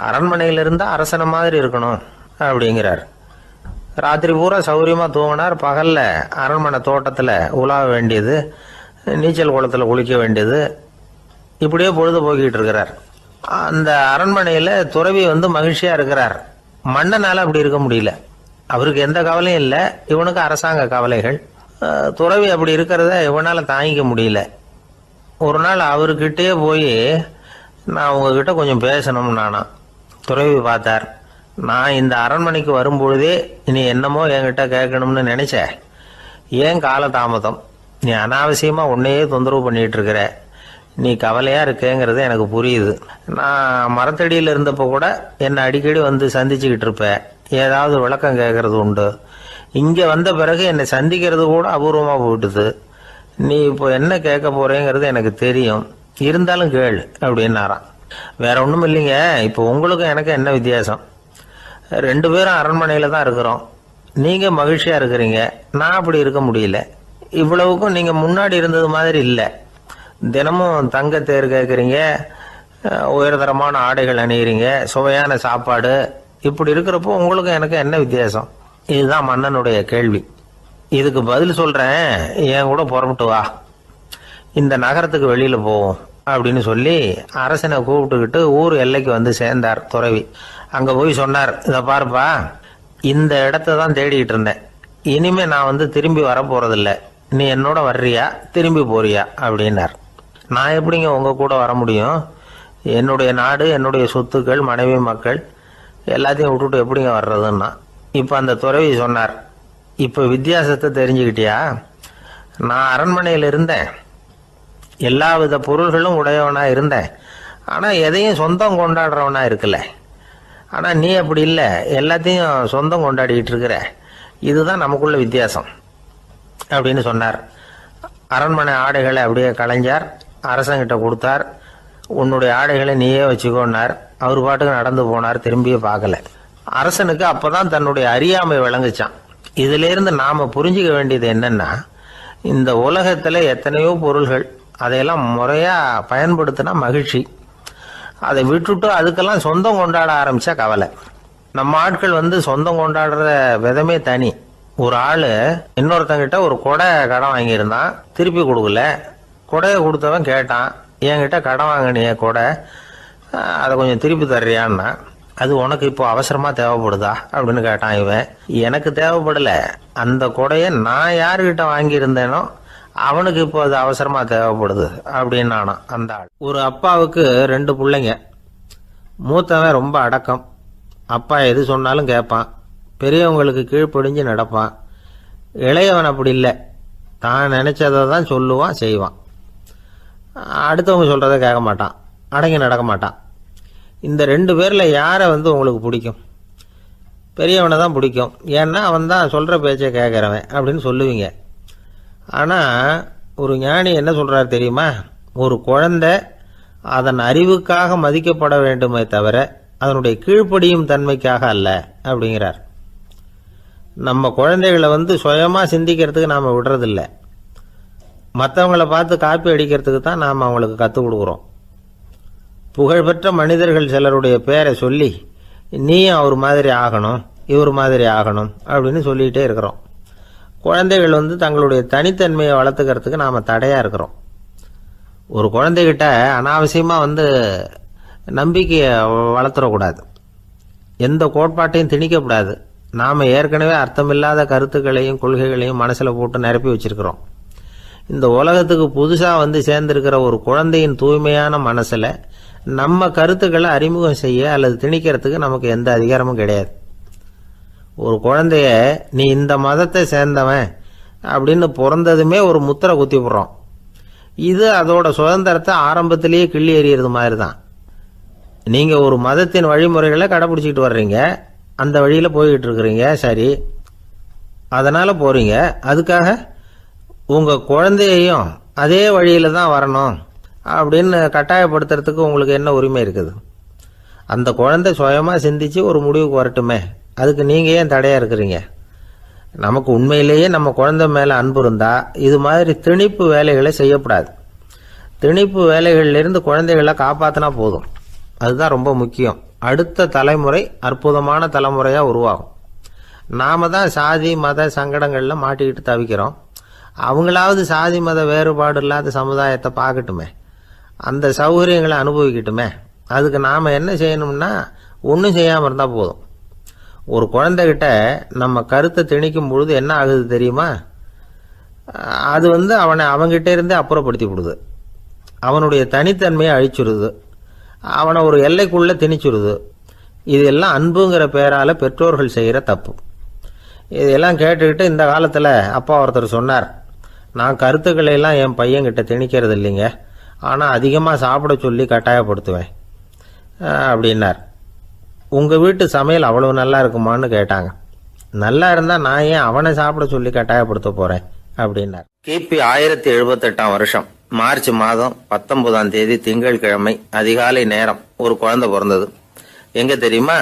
அரண்மனையில் இருந்தால் அரசனை மாதிரி இருக்கணும் அப்படிங்கிறார். ராத்திரி பூரா சௌரியமாக தூங்கினார். பகலில் அரண்மனை தோட்டத்தில் உலாவ வேண்டியது, நீச்சல் குளத்தில் குளிக்க வேண்டியது, இப்படியே பொழுது போக்கிட்டு இருக்கிறார். அந்த அரண்மனையில் துறவி மகிழ்ச்சியாக இருக்கிறார். மன்னனால் அப்படி இருக்க முடியல. அவருக்கு எந்த கவலையும் இல்லை, இவனுக்கு அரசாங்க கவலைகள். துறவி அப்படி இருக்கிறத இவனால் தாங்கிக்க முடியல. ஒரு நாள் அவர்கிட்டே போய், நான் உங்ககிட்ட கொஞ்சம் பேசணும் நானா. துறவி பார்த்தார். நான் இந்த அரண்மனைக்கு வரும்பொழுதே நீ என்னமோ என்கிட்ட கேட்கணும்னு நினைச்ச. ஏன் காலதாமதம்? நீ அனாவசியமாக உன்னையே தொந்தரவு பண்ணிட்டு இருக்கிற. நீ கவலையாக இருக்கேங்கிறது எனக்கு புரியுது. நான் மரத்தடியில் இருந்தப்போ கூட என்னை அடிக்கடி சந்திச்சுக்கிட்டு இருப்பேன். ஏதாவது விளக்கம் கேட்கறது உண்டு. இங்கே வந்த பிறகு என்னை சந்திக்கிறது கூட அபூர்வமாக போயிட்டுது. நீ இப்போ என்ன கேட்க போறேங்கிறது எனக்கு தெரியும், இருந்தாலும் கேள் அப்படின்னாராம். வேற ஒன்றும் இல்லைங்க, இப்போ உங்களுக்கும் எனக்கு என்ன வித்தியாசம்? 2 பேரும் அரண்மனையில் தான் இருக்கிறோம். நீங்கள் மகிழ்ச்சியாக இருக்கிறீங்க, நான் அப்படி இருக்க முடியல. இவ்வளவுக்கும் நீங்கள் முன்னாடி இருந்தது மாதிரி இல்லை. தினமும் தங்க தேர் கேட்குறீங்க, உயர்தரமான ஆடைகள் அணிகிறீங்க, சுவையான சாப்பாடு. இப்படி இருக்கிறப்போ உங்களுக்கும் எனக்கு என்ன வித்தியாசம்? இதுதான் மன்னனுடைய கேள்வி. இதுக்கு பதில் சொல்கிறேன், என் கூட புறப்பட்டு வா, இந்த நகரத்துக்கு வெளியில் போவோம் அப்படின்னு சொல்லி அரசனை கூப்பிட்டுக்கிட்டு ஊர் எல்லைக்கு சேர்ந்தார் துறவி. அங்கே போய் சொன்னார், இதை பாருப்பா, இந்த இடத்த தான் தேடிக்கிட்டு இருந்தேன். இனிமே நான் திரும்பி வரப்போறதில்ல. நீ என்னோட வர்றியா திரும்பி போறியா அப்படின்னார். நான் எப்படிங்க உங்கள் கூட வர முடியும்? என்னுடைய நாடு, என்னுடைய சொத்துக்கள், மனைவி, மக்கள் எல்லாத்தையும் விட்டுட்டு எப்படிங்க வர்றதுன்னா. இப்போ அந்த துறவி சொன்னார், இப்போ வித்தியாசத்தை தெரிஞ்சுக்கிட்டியா? நான் அரண்மனையில் இருந்தேன், எல்லா வித பொருள்களும் உடையவனாக இருந்தேன். ஆனால் எதையும் சொந்தம் கொண்டாடுறவனா இருக்கல. ஆனால் நீ அப்படி இல்லை, எல்லாத்தையும் சொந்தம் கொண்டாடிக்கிட்டு இருக்கிற. இதுதான் நமக்குள்ள வித்தியாசம் அப்படின்னு சொன்னார். அரண்மனை ஆடைகளை அப்படியே களைஞ்சார், அரசங்கிட்ட கொடுத்தார். உன்னுடைய ஆடைகளை நீயே வச்சுக்கோன்னார். அவர் பாட்டுக்கு நடந்து போனார், திரும்பியே பார்க்கல. அரசனுக்கு அப்பதான் தன்னுடைய அறியாமை விளங்குச்சான். இதிலிருந்து நாம புரிஞ்சுக்க வேண்டியது என்னன்னா, இந்த உலகத்துல எத்தனையோ பொருள்கள், அதையெல்லாம் முறையா பயன்படுத்தினா மகிழ்ச்சி. அதை விட்டுட்டு அதுக்கெல்லாம் சொந்தம் கொண்டாட ஆரம்பிச்சா கவலை. நம்ம ஆட்கள் சொந்தம் கொண்டாடுற விதமே தனி. ஒரு ஆளு இன்னொருத்தங்கிட்ட ஒரு கொடை கடன் வாங்கியிருந்தான், திருப்பி கொடுக்கல. கொடையை கொடுத்தவன் கேட்டான், என்கிட்ட கடன் வாங்கினிய கொடை, அதை கொஞ்சம் திருப்பி தர்றியான்னா. அது உனக்கு இப்போ அவசரமா தேவைப்படுதா அப்படின்னு கேட்டான் இவன். எனக்கு தேவைப்படல, அந்த கொடையை நான் யாருக்கிட்ட வாங்கியிருந்தேனோ அவனுக்கு இப்போ அது அவசரமா தேவைப்படுது அப்படின்னானா அந்த ஆள். ஒரு அப்பாவுக்கு 2 பிள்ளைங்க. மூத்தவன் ரொம்ப அடக்கம், அப்பா எது சொன்னாலும் கேட்பான், பெரியவங்களுக்கு கீழ்ப்படிஞ்சு நடப்பான். இளையவன் அப்படி இல்லை, தான் நினைச்சதை தான் சொல்லுவான், செய்வான். அடுத்தவங்க சொல்றதை கேட்க மாட்டான், அடங்கி நடக்க மாட்டான். இந்த 2 பேரில் யாரை உங்களுக்கு பிடிக்கும்? பெரியவனை தான் பிடிக்கும். ஏன்னா அவன் தான் சொல்கிற பேச்சை கேட்குறவன் அப்படின்னு சொல்லுவீங்க. ஆனால் ஒரு ஞானி என்ன சொல்கிறார் தெரியுமா? ஒரு குழந்தை அதன் அறிவுக்காக மதிக்கப்பட வேண்டுமே தவிர அதனுடைய கீழ்ப்படியும் தன்மைக்காக அல்ல அப்படிங்கிறார். நம்ம குழந்தைகளை சுயமாக சிந்திக்கிறதுக்கு நாம் விடுறதில்லை, மற்றவங்களை பார்த்து காப்பி அடிக்கிறதுக்கு தான் நாம் அவங்களுக்கு கற்றுக் கொடுக்குறோம். புகழ்பெற்ற மனிதர்கள் சிலருடைய பேரை சொல்லி நீயும் அவர் மாதிரி ஆகணும், இவர் மாதிரி ஆகணும் அப்படின்னு சொல்லிகிட்டே இருக்கிறோம். குழந்தைகள் தங்களுடைய தனித்தன்மையை வளர்த்துக்கிறதுக்கு நாம் தடையாக இருக்கிறோம். ஒரு குழந்தைகிட்ட அனாவசியமாக நம்பிக்கையை வளர்த்துடக்கூடாது, எந்த கோட்பாட்டையும் திணிக்கக்கூடாது. நாம் ஏற்கனவே அர்த்தமில்லாத கருத்துக்களையும் கொள்கைகளையும் மனசில் போட்டு நிரப்பி வச்சிருக்கிறோம். இந்த உலகத்துக்கு புதுசாக சேர்ந்திருக்கிற ஒரு குழந்தையின் தூய்மையான மனசில் நம்ம கருத்துக்களை அறிமுகம் செய்ய அல்லது திணிக்கிறதுக்கு நமக்கு எந்த அதிகாரமும் கிடையாது. ஒரு குழந்தைய நீ இந்த மதத்தை சேர்ந்தவன் அப்படின்னு பிறந்ததுமே ஒரு முத்திரை குத்தி விடுறோம். இது அதோட சுதந்திரத்தை ஆரம்பத்திலேயே கிள்ளி எறிகிறது மாதிரி தான். நீங்கள் ஒரு மதத்தின் வழிமுறைகளை கடைப்பிடிச்சிக்கிட்டு வர்றீங்க, அந்த வழியில் போய்கிட்டு இருக்கிறீங்க, சரி, அதனால் போகிறீங்க. அதுக்காக உங்கள் குழந்தையையும் அதே வழியில் தான் வரணும் அப்படின்னு கட்டாயப்படுத்துறதுக்கு உங்களுக்கு என்ன உரிமை இருக்குது? அந்த குழந்தை சுயமாக சிந்திச்சு ஒரு முடிவுக்கு வரட்டுமே, அதுக்கு நீங்கள் ஏன் தடையாக இருக்கிறீங்க? நமக்கு உண்மையிலேயே நம்ம குழந்தை மேலே அன்பு இருந்தால் இது மாதிரி திணிப்பு வேலைகளை செய்யக்கூடாது. திணிப்பு வேலைகளிலிருந்து குழந்தைகளை காப்பாற்றினா போதும். அதுதான் ரொம்ப முக்கியம். அடுத்த தலைமுறை அற்புதமான தலைமுறையாக உருவாகும். நாம் தான் சாதி மத சங்கடங்களில் மாட்டிக்கிட்டு தவிக்கிறோம். அவங்களாவது சாதி மத வேறுபாடு இல்லாத சமுதாயத்தை பார்க்கட்டுமே, அந்த சௌகரியங்களை அனுபவிக்கட்டுமே. அதுக்கு நாம் என்ன செய்யணும்னா ஒன்றும் செய்யாமல் இருந்தால் போதும். ஒரு குழந்தைகிட்ட நம்ம கருத்தை திணிக்கும் பொழுது என்ன ஆகுது தெரியுமா? அது அவனை அவங்ககிட்ட இருந்தே அப்புறப்படுத்தி விடுது. அவனுடைய தனித்தன்மையை அழிச்சுடுது. அவனை ஒரு எல்லைக்குள்ளே திணிச்சுடுது. இதெல்லாம் அன்புங்கிற பேரால் பெற்றோர்கள் செய்கிற தப்பு. இதெல்லாம் கேட்டுக்கிட்டு இந்த காலத்தில் அப்பா ஒருத்தர் சொன்னார், நான் கருத்துக்களை எல்லாம் என் பையன்கிட்ட திணிக்கிறது இல்லைங்க, ஆனால் அதிகமாக சாப்பிட சொல்லி கட்டாயப்படுத்துவேன் அப்படின்னார். உங்கள் வீட்டு சமையல் அவ்வளவு நல்லா இருக்குமான்னு கேட்டாங்க. நல்லா இருந்தால் நான் ஏன் அவனை சாப்பிட சொல்லி கட்டாயப்படுத்த போகிறேன் அப்படின்னார். கிபி 1078 மார்ச் மாதம் 19 திங்கட்கிழமை அதிகாலை நேரம் ஒரு குழந்தை பிறந்தது. எங்க தெரியுமா?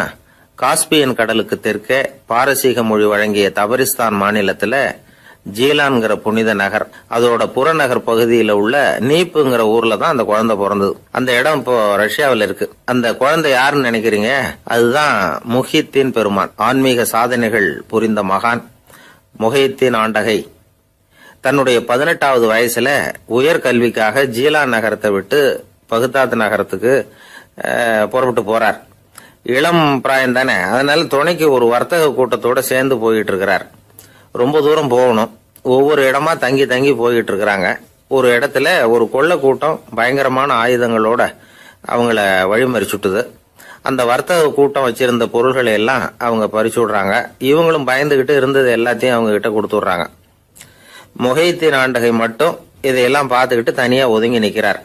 காஸ்பியன் கடலுக்கு தெற்கே பாரசீக மொழி வழங்கிய தபரிஸ்தான் மாநிலத்துல ஜீலான்கிற புனித நகர், அதோட புறநகர் பகுதியில் உள்ள நீப்புங்கிற ஊர்ல தான் அந்த குழந்தை பிறந்தது. அந்த இடம் இப்போ ரஷ்யாவில் இருக்கு. அந்த குழந்தை யாருன்னு நினைக்கிறீங்க? அதுதான் முஹித்தீன் பெருமான், ஆன்மீக சாதனைகள் புரிந்த மகான் முஹித்தீன் ஆண்டகை. தன்னுடைய 18வது வயசுல உயர்கல்விக்காக ஜீலான் நகரத்தை விட்டு பகுதாத் நகரத்துக்கு புறப்பட்டு போறார். இளம் பிராயம் தானே, அதனால துணைக்கு ஒரு வர்த்தக கூட்டத்தோட சேர்ந்து போயிட்டு இருக்கிறார். ரொம்ப தூரம் போகணும். ஒவ்வொரு இடமா தங்கி தங்கி போயிட்டு இருக்கிறாங்க. ஒரு இடத்துல ஒரு கொள்ளை கூட்டம் பயங்கரமான ஆயுதங்களோட அவங்கள வழிமறிச்சுட்டுது. அந்த வர்த்தக கூட்டம் வச்சிருந்த பொருள்களை எல்லாம் அவங்க பறிச்சு விடுறாங்க. இவங்களும் பயந்துகிட்டு இருந்தது எல்லாத்தையும் அவங்க கிட்ட கொடுத்துடுறாங்க. முஹித்தீன் ஆண்டகை மட்டும் இதையெல்லாம் பார்த்துக்கிட்டு தனியா ஒதுங்கி நிற்கிறார்.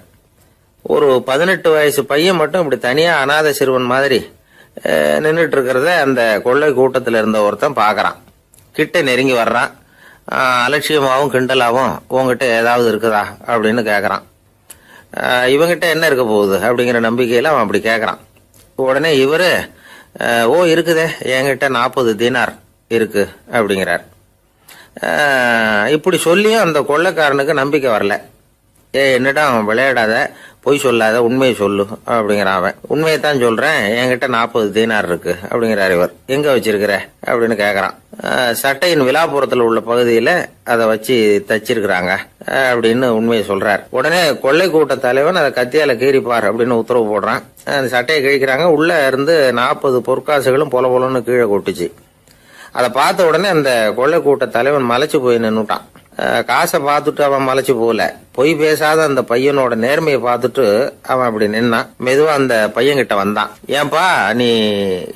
ஒரு 18 வயசு பையன் மட்டும் இப்படி தனியா அநாத சிறுவன் மாதிரி நின்றுட்டு இருக்கிறத அந்த கொள்ளை கூட்டத்தில் இருந்த ஒருத்தன் பாக்குறான். கிட்ட நெருங்கி வர்றான். அலட்சியமாகவும் கிண்டலாகவும் உங்ககிட்ட ஏதாவது இருக்குதா அப்படின்னு கேட்கறான். இவங்கிட்ட என்ன இருக்க போகுது அப்படிங்கிற நம்பிக்கையில அவன் அப்படி கேட்கறான். உடனே இவரு இருக்குதே, என்கிட்ட 40 தீனார் இருக்கு அப்படிங்கிறார். இப்படி சொல்லியும் அந்த கொள்ளைக்காரனுக்கு நம்பிக்கை வரல. என்னடா விளையாடாத, பொய் சொல்லாத, உண்மையை சொல்லு அப்படிங்கிறான் அவன். உண்மையைத்தான் சொல்றேன், என்கிட்ட 40 தீனார் இருக்கு அப்படிங்கிறார் இவர். எங்க வச்சிருக்கிற அப்படின்னு கேக்குறான். சட்டையின் விழாப்புறத்துல உள்ள பகுதியில அதை வச்சு தச்சிருக்கிறாங்க அப்படின்னு உண்மையை சொல்றார். உடனே கொள்ளை கூட்ட தலைவன் அதை கத்தியால கீறிப்பார் அப்படின்னு உத்தரவு போடுறான். அந்த சட்டையை கிழிக்கிறாங்க. உள்ள இருந்து 40 பொற்காசுகளும் பொல பொலன்னு கீழே கொட்டுச்சு. அதை பார்த்த உடனே அந்த கொள்ளை கூட்ட தலைவன் மலைச்சு போய் நின்னுட்டான். காசை பார்த்துட்டு அவன் மலைச்சு போகல, பொய் பேசாத அந்த பையனோட நேர்மையை பார்த்துட்டு அவன் அப்படி நின்னான். மெதுவா அந்த பையன் கிட்ட வந்தான். ஏன்பா, நீ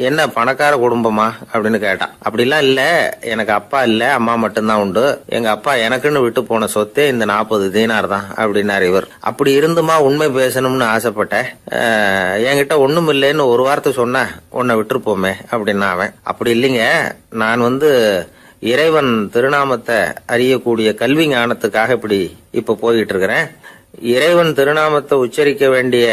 என்ன பணக்கார குடும்பமா அப்படின்னு கேட்டான். அப்படிலாம் இல்ல, எனக்கு அப்பா இல்ல, அம்மா மட்டும்தான் உண்டு. எங்க அப்பா எனக்குன்னு விட்டு போன சொத்தே இந்த 40 தீனார் தான் அப்படின்னாரு இவர். அப்படி இருந்துமா உண்மை பேசணும்னு ஆசைப்பட்டேன், என்கிட்ட ஒண்ணும் இல்லைன்னு ஒரு வார்த்தை சொன்ன உன்னை விட்டுருப்போமே அப்படின்னா அவன். அப்படி இல்லைங்க, நான் இறைவன் திருநாமத்தை அறியக்கூடிய கல்வி ஞானத்துக்காக இப்ப போயிட்டு இருக்கிறேன். இறைவன் திருநாமத்தை உச்சரிக்க வேண்டிய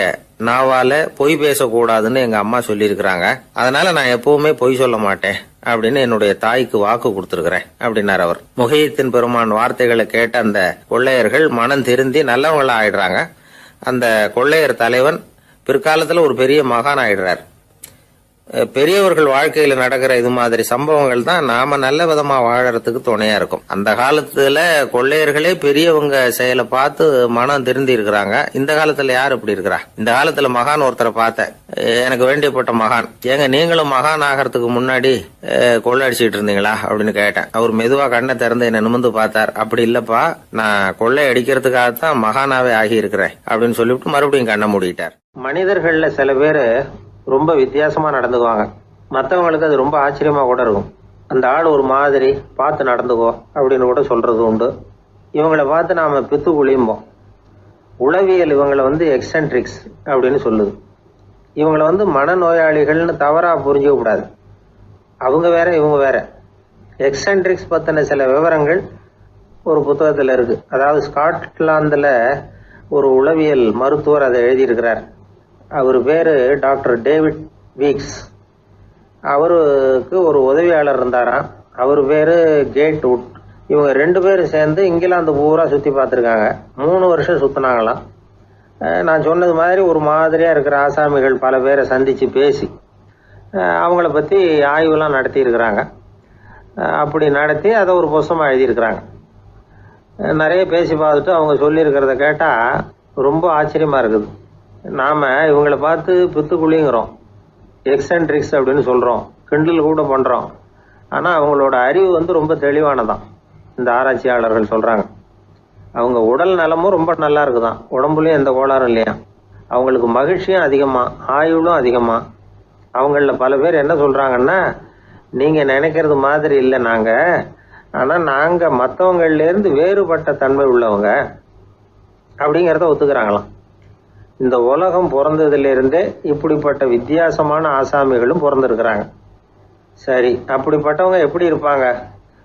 நாவால பொய் பேசக்கூடாதுன்னு எங்க அம்மா சொல்லியிருக்கிறாங்க. அதனால நான் எப்பவுமே பொய் சொல்ல மாட்டேன் அப்படின்னு என்னுடைய தாய்க்கு வாக்கு கொடுத்திருக்கிறேன் அப்படின்னார் அவர். முஹித்தீன் பெருமான் வார்த்தைகளை கேட்ட அந்த கொள்ளையர்கள் மனம் திருந்தி நல்லவங்களா ஆயிடுறாங்க. அந்த கொள்ளையர் தலைவன் பிற்காலத்துல ஒரு பெரிய மகான் ஆயிடுறார். பெரியவர்கள் வாழ்க்கையில நடக்கிற இது மாதிரி சம்பவங்கள் தான் நாம நல்ல விதமா வாழறதுக்கு துணையா இருக்கும். அந்த காலத்துல கொள்ளையர்களே பெரியவங்க செயலை பார்த்து மனம் திருந்தி இருக்கிறாங்க. இந்த காலத்துல யார் இப்படி இருக்கிறா? இந்த காலத்துல மகான் ஒருத்தரை பார்த்தேன், எனக்கு வேண்டியப்பட்ட மகான். ஏங்க நீங்களும் மகான் ஆகிறதுக்கு முன்னாடி கொள்ளை அடிச்சுட்டு இருந்தீங்களா அப்படின்னு கேட்டேன். அவர் மெதுவா கண்ணை திறந்து என்ன நிமிந்து பார்த்தார். அப்படி இல்லப்பா, நான் கொள்ளை அடிக்கிறதுக்காகத்தான் மகானாவே ஆகி இருக்கிறேன் அப்படின்னு சொல்லிவிட்டு மறுபடியும் கண்ணை மூடிட்டார். மனிதர்கள்ல சில பேரு ரொம்ப வித்தியாசமா நடந்துக்குவாங்க. மற்றவங்களுக்கு அது ரொம்ப ஆச்சரியமா கூட இருக்கும். அந்த ஆள் ஒரு மாதிரி பார்த்து நடந்துக்கோ அப்படின்னு கூட சொல்றது உண்டு. இவங்களை பார்த்து நாம பித்து குளியும்போம். உளவியல் இவங்களை எக்ஸென்ட்ரிக்ஸ் அப்படின்னு சொல்லுது. இவங்களை மனநோயாளிகள்னு தவறா புரிஞ்சுக்க கூடாது. அவங்க வேற இவங்க வேற. எக்ஸென்ட்ரிக்ஸ் பத்தின சில விவரங்கள் ஒரு புத்தகத்தில் இருக்கு. அதாவது ஸ்காட்லாந்துல ஒரு உளவியல் மருத்துவர் அதை எழுதியிருக்கிறார். அவர் பேரு டாக்டர் டேவிட் வீக்ஸ். அவருக்கு ஒரு உதவியாளர் இருந்தாராம். அவர் பேரு கேட் வுட். இவங்க 2 பேரும் சேர்ந்து இங்கிலாந்து பூரா சுற்றி பார்த்துருக்காங்க. 3 வருஷம் சுற்றினாங்களாம். நான் சொன்னது மாதிரி ஒரு மாதிரியாக இருக்கிற ஆசாமிகள் பல பேரை சந்தித்து பேசி அவங்கள பற்றி ஆய்வுலாம் நடத்தியிருக்கிறாங்க. அப்படி நடத்தி அதை ஒரு புஸ்தகமாக எழுதியிருக்கிறாங்க. நிறைய பேசி பார்த்துட்டு அவங்க சொல்லியிருக்கிறத கேட்டால் ரொம்ப ஆச்சரியமாக இருக்குது. நாம் இவங்களை பார்த்து பித்துக்குழிங்கிறோம், எக்ஸென்ட்ரிக்ஸ் அப்படின்னு சொல்கிறோம், கிண்டல் கூட பண்ணுறோம். ஆனால் அவங்களோட அறிவு ரொம்ப தெளிவானதான். இந்த ஆராய்ச்சியாளர்கள் சொல்கிறாங்க. அவங்க உடல் நலமும் ரொம்ப நல்லா இருக்குதான், உடம்புலையும் எந்த கோளாறும் இல்லையா. அவங்களுக்கு மகிழ்ச்சியும் அதிகமாக, ஆயுளும் அதிகமாக. அவங்களில் பல பேர் என்ன சொல்கிறாங்கன்னா, நீங்கள் நினைக்கிறது மாதிரி இல்லை நாங்கள், ஆனால் நாங்கள் மற்றவங்கள்லேருந்து வேறுபட்ட தன்மை உள்ளவங்க அப்படிங்கிறத ஒத்துக்கிறாங்களாம். இந்த உலகம் பிறந்ததுலேருந்தே இப்படிப்பட்ட வித்தியாசமான ஆசாமிகளும் பிறந்திருக்கிறாங்க. சரி, அப்படிப்பட்டவங்க எப்படி இருப்பாங்க?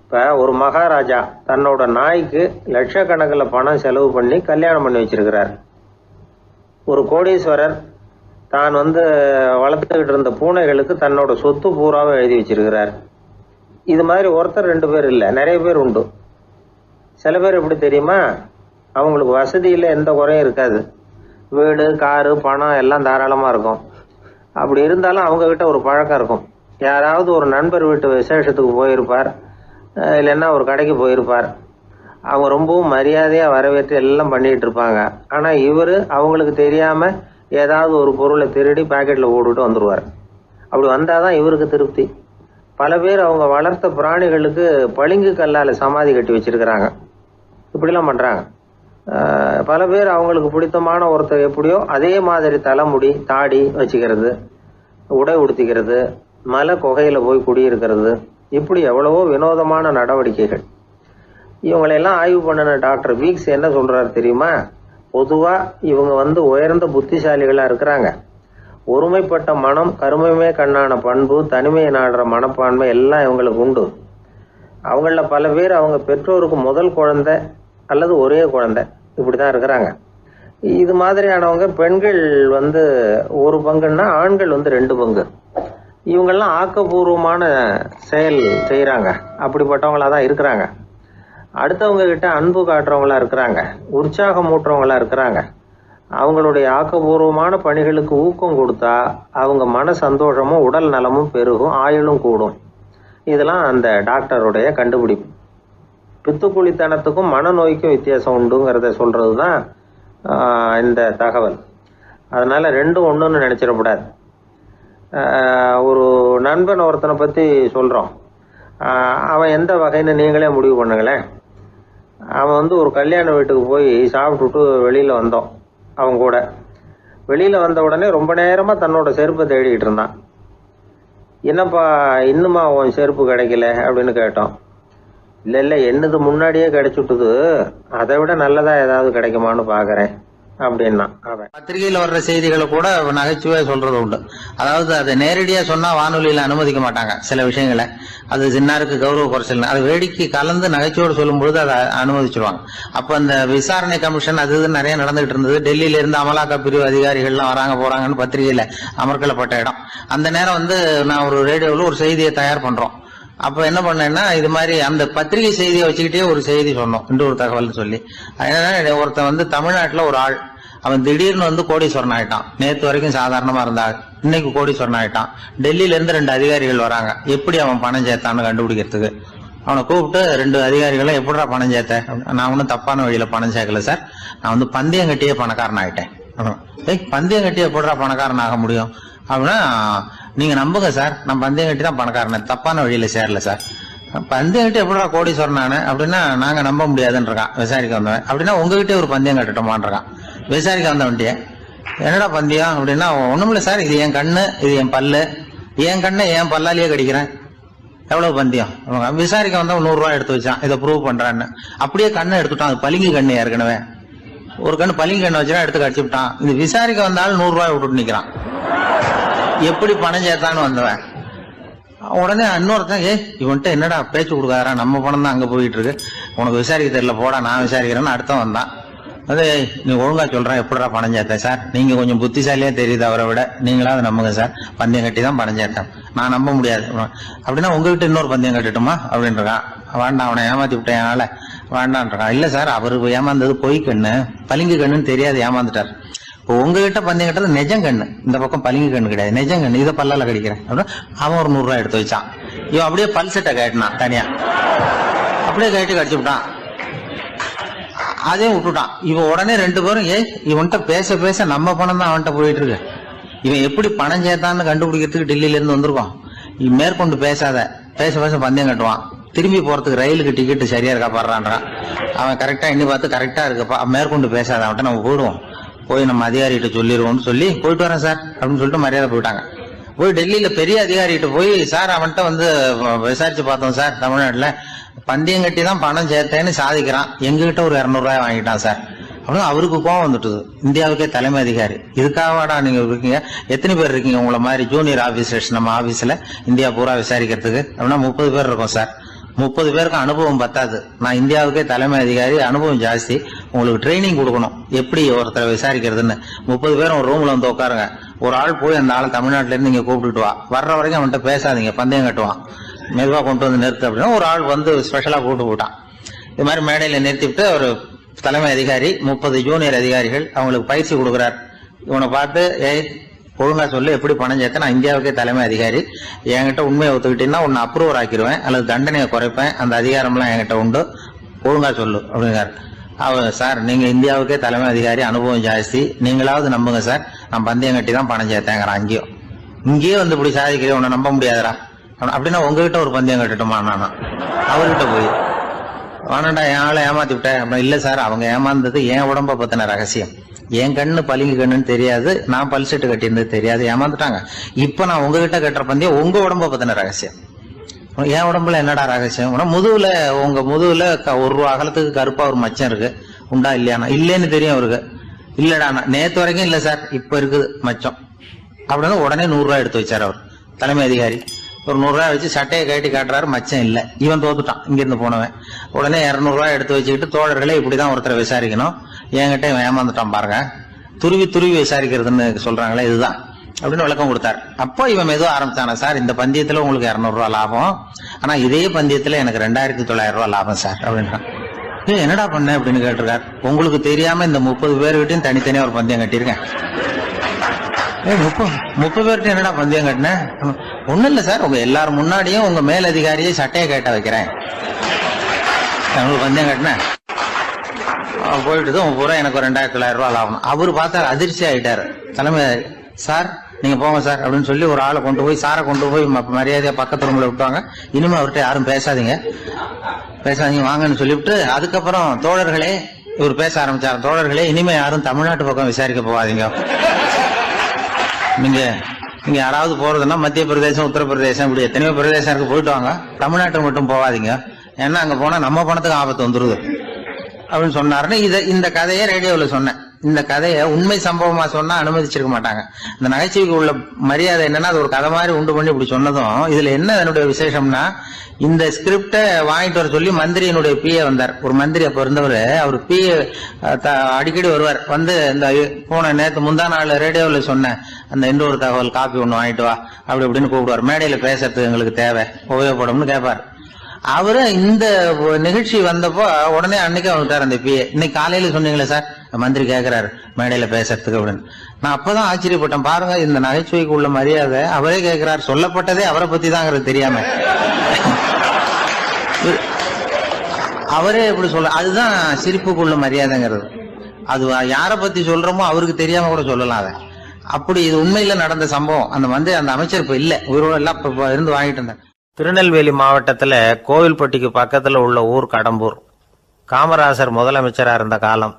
இப்போ ஒரு மகாராஜா தன்னோட நாய்க்கு லட்சக்கணக்கில் பணம் செலவு பண்ணி கல்யாணம் பண்ணி வச்சிருக்கிறார். ஒரு கோடீஸ்வரர் தான் வளர்த்துக்கிட்டு இருந்த பூனைகளுக்கு தன்னோட சொத்து பூராவை எழுதி வச்சிருக்கிறார். இது மாதிரி ஒருத்தர் 2 பேர் இல்லை, நிறைய பேர் உண்டு. சில பேர் எப்படி தெரியுமா, அவங்களுக்கு வசதியில் எந்த குறையும் இருக்காது. வீடு, காரு, பணம் எல்லாம் தாராளமாக இருக்கும். அப்படி இருந்தாலும் அவங்கக்கிட்ட ஒரு பழக்கம் இருக்கும். யாராவது ஒரு நண்பர் வீட்டு விசேஷத்துக்கு போயிருப்பார், இல்லைன்னா ஒரு கடைக்கு போயிருப்பார். அவங்க ரொம்பவும் மரியாதையாக வரவேற்று எல்லாம் பண்ணிகிட்டு இருப்பாங்க. ஆனால் இவர் அவங்களுக்கு தெரியாமல் ஏதாவது ஒரு பொருளை திருடி பாக்கெட்டில் போட்டுட்டு வந்துடுவார். அப்படி வந்தால் தான் இவருக்கு திருப்தி. பல பேர் அவங்க வளர்த்த பிராணிகளுக்கு பளிங்கு கல்லால் சமாதி கட்டி வச்சிருக்கிறாங்க. இப்படிலாம் பண்ணுறாங்க. பல பேர் அவங்களுக்கு பிடித்தமான ஒருத்தர் எப்படியோ அதே மாதிரி தலைமுடி, தாடி வச்சுக்கிறது, உடை உடுத்திக்கிறது, மலை குகையில் போய் குடியிருக்கிறது, இப்படி எவ்வளவோ வினோதமான நடவடிக்கைகள். இவங்களையெல்லாம் ஆய்வு பண்ணின டாக்டர் வீக்ஸ் என்ன சொல்றாரு தெரியுமா? பொதுவாக இவங்க உயர்ந்த புத்திசாலிகளாக இருக்கிறாங்க. ஒருமைப்பட்ட மனம், கருமையுமே கண்ணான பண்பு, தனிமையை நாடுற மனப்பான்மை எல்லாம் இவங்களுக்கு உண்டு. அவங்கள பல பேர் அவங்க பெற்றோருக்கு முதல் குழந்தை அல்லது ஒரே குழந்தை இப்படி தான் இருக்கிறாங்க. இது மாதிரியானவங்க பெண்கள் 1 பங்குன்னா ஆண்கள் 2 பங்கு. இவங்கெல்லாம் ஆக்கப்பூர்வமான செயல் செய்கிறாங்க. அப்படிப்பட்டவங்களா தான் இருக்கிறாங்க. அடுத்தவங்க கிட்ட அன்பு காட்டுறவங்களா இருக்கிறாங்க, உற்சாகம் ஊட்டுறவங்களா இருக்கிறாங்க. அவங்களுடைய ஆக்கப்பூர்வமான பணிகளுக்கு ஊக்கம் கொடுத்தா அவங்க மன சந்தோஷமும் உடல் நலமும் பெருகும், ஆயுளும் கூடும். இதெல்லாம் அந்த டாக்டருடைய கண்டுபிடிப்பு. பித்துக்குழித்தனத்துக்கும் மனநோய்க்கும் வித்தியாசம் உண்டுங்கிறத சொல்றது தான் இந்த தகவல். அதனால 2ம் ஒன்றுன்னு நினைச்சிடக்கூடாது. ஒரு நண்பன் ஒருத்தனை பற்றி சொல்கிறோம். அவன் எந்த வகைன்னு நீங்களே முடிவு பண்ணுங்களேன். அவன் ஒரு கல்யாண வீட்டுக்கு போய் சாப்பிட்டுட்டு வெளியில் வந்தோம். அவன் கூட வெளியில் வந்த உடனே ரொம்ப நேரமாக தன்னோட செருப்பை தேடிக்கிட்டு இருந்தான். என்னப்பா இன்னுமா உன் செருப்பு கிடைக்கல அப்படின்னு கேட்டோம். இல்லை என்னது முன்னாடியே கிடைச்சுட்டுது, அதை விட நல்லதா ஏதாவது கிடைக்குமான்னு பார்க்குறேன் அப்படின்னா. அவன் பத்திரிகையில் வர்ற செய்திகளை கூட நகைச்சுவையாக சொல்றது உண்டு. அதாவது அதை நேரடியாக சொன்னால் வானொலியில் அனுமதிக்க மாட்டாங்க சில விஷயங்களை. அது சின்னாருக்கு கௌரவ குறைச்சல், அதை வேடிக்கை கலந்து நகைச்சுவோடு சொல்லும்பொழுது அதை அனுமதிச்சிருவாங்க. அப்போ அந்த விசாரணை கமிஷன் அது இது நிறைய நடந்துகிட்டு இருந்தது. டெல்லியில இருந்து அமலாக்க பிரிவு அதிகாரிகள்லாம் வராங்க போறாங்கன்னு பத்திரிகையில் அமர்க்கலப்பட்ட இடம். அந்த நேரம் நான் ஒரு ரேடியோவில் ஒரு செய்தியை தயார் பண்றோம். அப்போ என்ன பண்ணேன்னா, இது மாதிரி அந்த பத்திரிகை செய்தியை வச்சுக்கிட்டே ஒரு செய்தி சொன்னோம், இன்னொரு தகவல் சொல்லி. அதனால ஒருத்தன் தமிழ்நாட்டில் ஒரு ஆள், அவன் திடீர்னு கோடீஸ்வரன் ஆயிட்டான். நேற்று வரைக்கும் சாதாரணமா இருந்தாள், இன்னைக்கு கோடீஸ்வரன் ஆயிட்டான். டெல்லியில இருந்து 2 அதிகாரிகள் வராங்க. எப்படி அவன் பணம் சேர்த்தான்னு கண்டுபிடிக்கிறதுக்கு அவனை கூப்பிட்டு 2 அதிகாரிகளும் எப்படிடா பணம் சேர்த்த? நான் ஒன்றும் தப்பான வழியில பணம் சேர்க்கல சார், நான் பந்தயம் கட்டியே பணக்காரன் ஆயிட்டேன். பந்தயம் கட்டி எப்படிடா பணக்காரன் ஆக முடியும் அப்படின்னா, நீங்க நம்புங்க சார், நான் பந்தயம் கட்டி தான் பணக்காரன், தப்பான வழியில சேரல சார். பந்தயம் கட்டி எப்படா கோடீஸ்வரன் நானு அப்படின்னா, நாங்க நம்ப முடியாதுன்னு இருக்கான் விசாரிக்க வந்தவன். அப்படின்னா உங்ககிட்ட ஒரு பந்தயம் கட்டட்டுமான் இருக்கான் விசாரிக்க வந்த வண்டிய. என்னடா பந்தயம் அப்படின்னா, ஒண்ணுமில்ல சார், இது என் கண்ணு, இது என் பல்லு, என் கண்ணை என் பல்லாலேயே கடிக்கிறேன், எவ்வளவு பந்தயம் விசாரிக்க வந்தா 100 ரூபாய் எடுத்து வச்சான், இதை ப்ரூவ் பண்றான்னு. அப்படியே கண்ணை எடுத்துட்டான். அது பளிங்கு கண்ணு, ஏற்கனவே ஒரு கண்ணு பளிங்கு கண்ணு வச்சுனா எடுத்து கடிச்சு விட்டான். இது விசாரிக்க வந்தாலும் 100 ரூபாய் விட்டுட்டு நிக்கிறான். எப்படி பணம் சேர்த்தான்னு வந்தவன் உடனே இன்னொருத்தன், இவன்ட்ட என்னடா பேச்சு கொடுக்காரா, நம்ம பணம் தான் அங்க போயிட்டு இருக்கு, உனக்கு விசாரிக்க தெரியல, போடா நான் விசாரிக்கிறேன்னு அடுத்தவன் வந்தான். அது நீ ஒழுங்கா சொல்றேன், எப்படிடா பணம் சேர்த்தேன் சார், நீங்க கொஞ்சம் புத்திசாலியா தெரியுது அவரை விட, நீங்களாவது நம்புங்க சார், பந்தயம் கட்டி தான் பணம் சேர்த்தேன், நான் நம்ப முடியாது. அப்படின்னா உங்ககிட்ட இன்னொரு பந்தயம் கட்டட்டுமா அப்படின்றான். வேண்டாம், அவனை ஏமாத்தி விட்டேன் என்னால வேண்டான்றான். இல்ல சார், அவரு ஏமாந்தது பொய் கண்ணு, பளிங்கு கண்ணுன்னு தெரியாது, ஏமாந்துட்டார். இப்போ உங்ககிட்ட பந்தயம் கட்டது நெஜம் கண்ணு, இந்த பக்கம் பளிங்கு கண்ணு கிடையாது, நெஜம் கண்ணு, இதை பல்லால கடிக்கிறேன் அப்படின்னு அவன் ஒரு 100 ரூபாய் எடுத்து வச்சான். இவன் அப்படியே பல்செட்டை கேட்டினான் தனியா, அப்படியே கேட்டு கடிச்சு விட்டான். அதையும் விட்டுட்டான். இவன் உடனே 2 பேரும் இவன்கிட்ட பேச பேச நம்ம பணம் தான் அவன்கிட்ட போயிட்டு இருக்கு, இவன் எப்படி பணம் சேர்த்தான்னு கண்டுபிடிக்கிறதுக்கு டெல்லியில இருந்து வந்திருக்கோம், மேற்கொண்டு பேசாத, பேச பேச பந்தயம் கட்டுவான். திரும்பி போறதுக்கு ரயிலுக்கு டிக்கெட்டு சரியா இருக்கா பாடுறான்றான். அவன் கரெக்டா எண்ணி பார்த்து கரெக்டா இருக்குப்பா, மேற்கொண்டு பேசாத, அவன்கிட்ட நம்ம போயிடுவோம், போய் நம்ம அதிகாரிகிட்ட சொல்லிடுவோம்னு சொல்லி போயிட்டு வரேன் சார் அப்படின்னு சொல்லிட்டு மரியாதை போயிட்டாங்க. போய் டெல்லியில பெரிய அதிகாரிகிட்ட போய், சார் அவன்கிட்ட வந்து விசாரிச்சு பார்த்தோம் சார், தமிழ்நாட்டுல பந்தயம் கட்டி தான் பணம் சேர்த்தேன்னு சாதிக்கிறான், எங்ககிட்ட ஒரு 200 ரூபாய் வாங்கிட்டான் சார் அப்படின்னு. அவருக்கு கோவம் வந்துட்டுது. இந்தியாவுக்கே தலைமை அதிகாரி, இதுக்காகவாடா நீங்க இருக்கீங்க, எத்தனை பேர் இருக்கீங்க உங்களை மாதிரி ஜூனியர் ஆபீசர்ஸ் நம்ம ஆபீஸ்ல இந்தியா பூரா விசாரிக்கிறதுக்கு அப்படின்னா 30 பேர் இருக்கோம் சார். 30 பேருக்கு அனுபவம் பத்தாது, நான் இந்தியாவுக்கே தலைமை அதிகாரி, அனுபவம் ஜாஸ்தி, உங்களுக்கு ட்ரைனிங் கொடுக்கணும் எப்படி ஒருத்தரை விசாரிக்கிறதுன்னு. 30 பேரும் ஒரு ரூம்ல வந்து உட்காருங்க, ஒரு ஆள் போய் அந்த ஆள் தமிழ்நாட்டுல இருந்து நீங்க கூப்பிட்டுட்டு வா, வர்ற வரைக்கும் அவன்கிட்ட பேசாதீங்க, பந்தயம் கட்டுவான், மெதுவா கொண்டு வந்து நிறுத்து அப்படின்னா ஒரு ஆள் வந்து ஸ்பெஷலா கூப்பிட்டு போட்டான். இது மாதிரி மேடையில நிறுத்திவிட்டு ஒரு தலைமை அதிகாரி 30 ஜூனியர் அதிகாரிகள் அவங்களுக்கு பயிற்சி கொடுக்குறார். இவனை பார்த்து, ஒழுங்கா சொல்லு, எப்படி பணம் சேர்த்த, நான் இந்தியாவுக்கே தலைமை அதிகாரி, என்கிட்ட உண்மையை ஒத்துக்கிட்டீங்கன்னா உன்னை அப்ரூவர் ஆக்கிடுவேன் அல்லது தண்டனையை குறைப்பேன், அந்த அதிகாரம்லாம் என்கிட்ட உண்டு, ஒழுங்கா சொல்லு அப்படிங்கிறார். அவர், சார் நீங்க இந்தியாவுக்கே தலைமை அதிகாரி, அனுபவம் ஜாஸ்தி, நீங்களாவது நம்புங்க சார், நான் பந்தயம் கட்டி தான் பணம் சேர்த்தேங்கிறான். இங்கேயே வந்து இப்படி சாதிக்கிறேன், உன்னை நம்ப முடியாதரா அப்படின்னா உங்ககிட்ட ஒரு பந்தயம் கட்டட்டுமா நான் அவர்கிட்ட போய், வேணாண்டா என் ஆளை ஏமாத்தி விட்டேன் அப்படின்னா, இல்ல சார் அவங்க ஏமாந்தது என் உடம்ப பத்தின ரகசியம், என் கண்ணு பளிங்கு கண்ணுன்னு தெரியாது, நான் பல்செட்டு கட்டியிருந்தது தெரியாது, ஏமாந்துட்டாங்க, இப்ப நான் உங்ககிட்ட கட்டுற பந்தயம் உங்க உடம்ப பத்தின ரகசியம். என் உடம்புல என்னடா ரகசியம், முதுகுல, உங்க முதுகுல 1 ரூபா அகலத்துக்கு கருப்பா ஒரு மச்சம் இருக்கு, உண்டா இல்லையானா, இல்லைன்னு தெரியும் அவருக்கு. இல்லடா நேத்து வரைக்கும் இல்ல சார், இப்ப இருக்குது மச்சம் அப்படின்னு உடனே 100 ரூபாய் எடுத்து வச்சார் அவர் தலைமை அதிகாரி. ஒரு 100 ரூபாய் வச்சு சட்டையை கட்டி காட்டுறாரு, மச்சம் இல்ல, இவன் தோத்துட்டான் இங்கிருந்து போனவன். உடனே 200 ரூபாய் எடுத்து வச்சுக்கிட்டு, தோழர்களே இப்படிதான் ஒருத்தரை விசாரிக்கணும், என்கிட்ட இவன் ஏமாந்துட்டான் பாருங்க, துருவி துருவி விசாரிக்கிறதுன்னு சொல்றாங்களே இதுதான் அப்படின்னு விளக்கம் கொடுத்தாரு. அப்போ இவன் மெதுவா ஆரம்பிச்சானா, சார் இந்த பந்தயத்துல உங்களுக்கு 200 ரூபாய் லாபம், ஆனா இதே பந்தயத்துல எனக்கு 2900 ரூபாய் லாபம் சார் அப்படின்றான். என்னடா பண்ண அப்படின்னு கேட்டிருக்காரு. உங்களுக்கு தெரியாம இந்த 30 பேர்கிட்டையும் தனித்தனியா ஒரு பந்தயம் கட்டியிருக்கேன். 30 பேர்கிட்ட என்னடா பந்தயம் கட்டினேன், ஒண்ணும் இல்ல சார், உங்க எல்லாரும் முன்னாடியும் உங்க மேல் அதிகாரியை சட்டையை கேட்ட வைக்கிறேன், பந்தயம் கட்டினேன், போயிட்டு பூரா எனக்கு 2900 ரூபாய் லாபம். அவரு பார்த்தா அதிர்ச்சி ஆயிட்டாரு. தலைமை, சார் நீங்க போங்க சார் அப்படின்னு சொல்லி ஒரு ஆளை கொண்டு போய், சாரை கொண்டு போய் மரியாதையா பக்கத்து ரூம்ல விட்டுவாங்க, இனிமே அவர்கிட்ட யாரும் பேசாதீங்க வாங்கன்னு சொல்லிவிட்டு, அதுக்கப்புறம் தோழர்களே, இவர் பேச ஆரம்பிச்சார், தோழர்களே இனிமே யாரும் தமிழ்நாட்டு பக்கம் விசாரிக்க போகாதீங்க, நீங்க யாராவது போறதுன்னா மத்திய பிரதேசம், உத்தரப்பிரதேசம், இப்படி எத்தனையோ பிரதேசம் இருக்கு, போயிட்டு வாங்க, தமிழ்நாட்டுக்கு மட்டும் போகாதீங்க, ஏன்னா அங்க போனா நம்ம பணத்துக்கு ஆபத்து வந்துருது அப்படின்னு சொன்னாருன்னு. இந்த கதையை ரேடியோல சொன்னேன். இந்த கதையை உண்மை சம்பவமா சொன்னா அனுமதிச்சிருக்க மாட்டாங்க. இந்த நகைச்சுவைக்கு உள்ள மரியாதை என்னன்னா, அது ஒரு கதை மாதிரி உண்டு பண்ணி இப்படி சொன்னதும், இதுல என்ன என்னுடைய விசேஷம்னா, இந்த ஸ்கிரிப்ட வாங்கிட்டு வர சொல்லி மந்திரியினுடைய பிஏ வந்தார். ஒரு மந்திரி அப்ப இருந்தவர், அவர் பிஏ அடிக்கடி வருவார். வந்து இந்த போன நேற்று முந்தா நாள் ரேடியோவில் சொன்ன அந்த இன்னொரு தகவல் காப்பி ஒண்ணு வாங்கிட்டு வா அப்படி இப்படின்னு கூப்பிடுவார். மேடையில பேசுறதுக்கு எங்களுக்கு தேவை, உபயோகப்படும்னு கேட்பார். அவரு இந்த நிகழ்ச்சி வந்தப்போ உடனே அன்னைக்கு வந்துட்டார் அந்த பிஏ. இன்னைக்கு காலையில சொன்னீங்களே சார், மந்திரி கேட்கிறாரு மேடையில பேசுறதுக்கு அப்படின்னு. நான் அப்பதான் ஆச்சரியப்பட்டேன். பாருங்க, இந்த நகைச்சுவைக்கு உள்ள மரியாதை. அவரே கேட்கிறார், சொல்லப்பட்டதே அவரை பத்தி தாங்கிறது தெரியாம அவரே எப்படி சொல்ல, அதுதான் சிரிப்புக்குள்ள மரியாதைங்கிறது. அது யாரை பத்தி சொல்றோமோ அவருக்கு தெரியாம கூட சொல்லலாம் அதை. அப்படி இது உண்மையில நடந்த சம்பவம். அந்த அமைச்சர் இப்ப இல்ல, உயிரோட எல்லாம் இப்ப இருந்து வாங்கிட்டு இருந்தாங்க. திருநெல்வேலி மாவட்டத்துல கோவில்பட்டிக்கு பக்கத்துல உள்ள ஊர் கடம்பூர். காமராசர் முதலமைச்சரா இருந்த காலம்.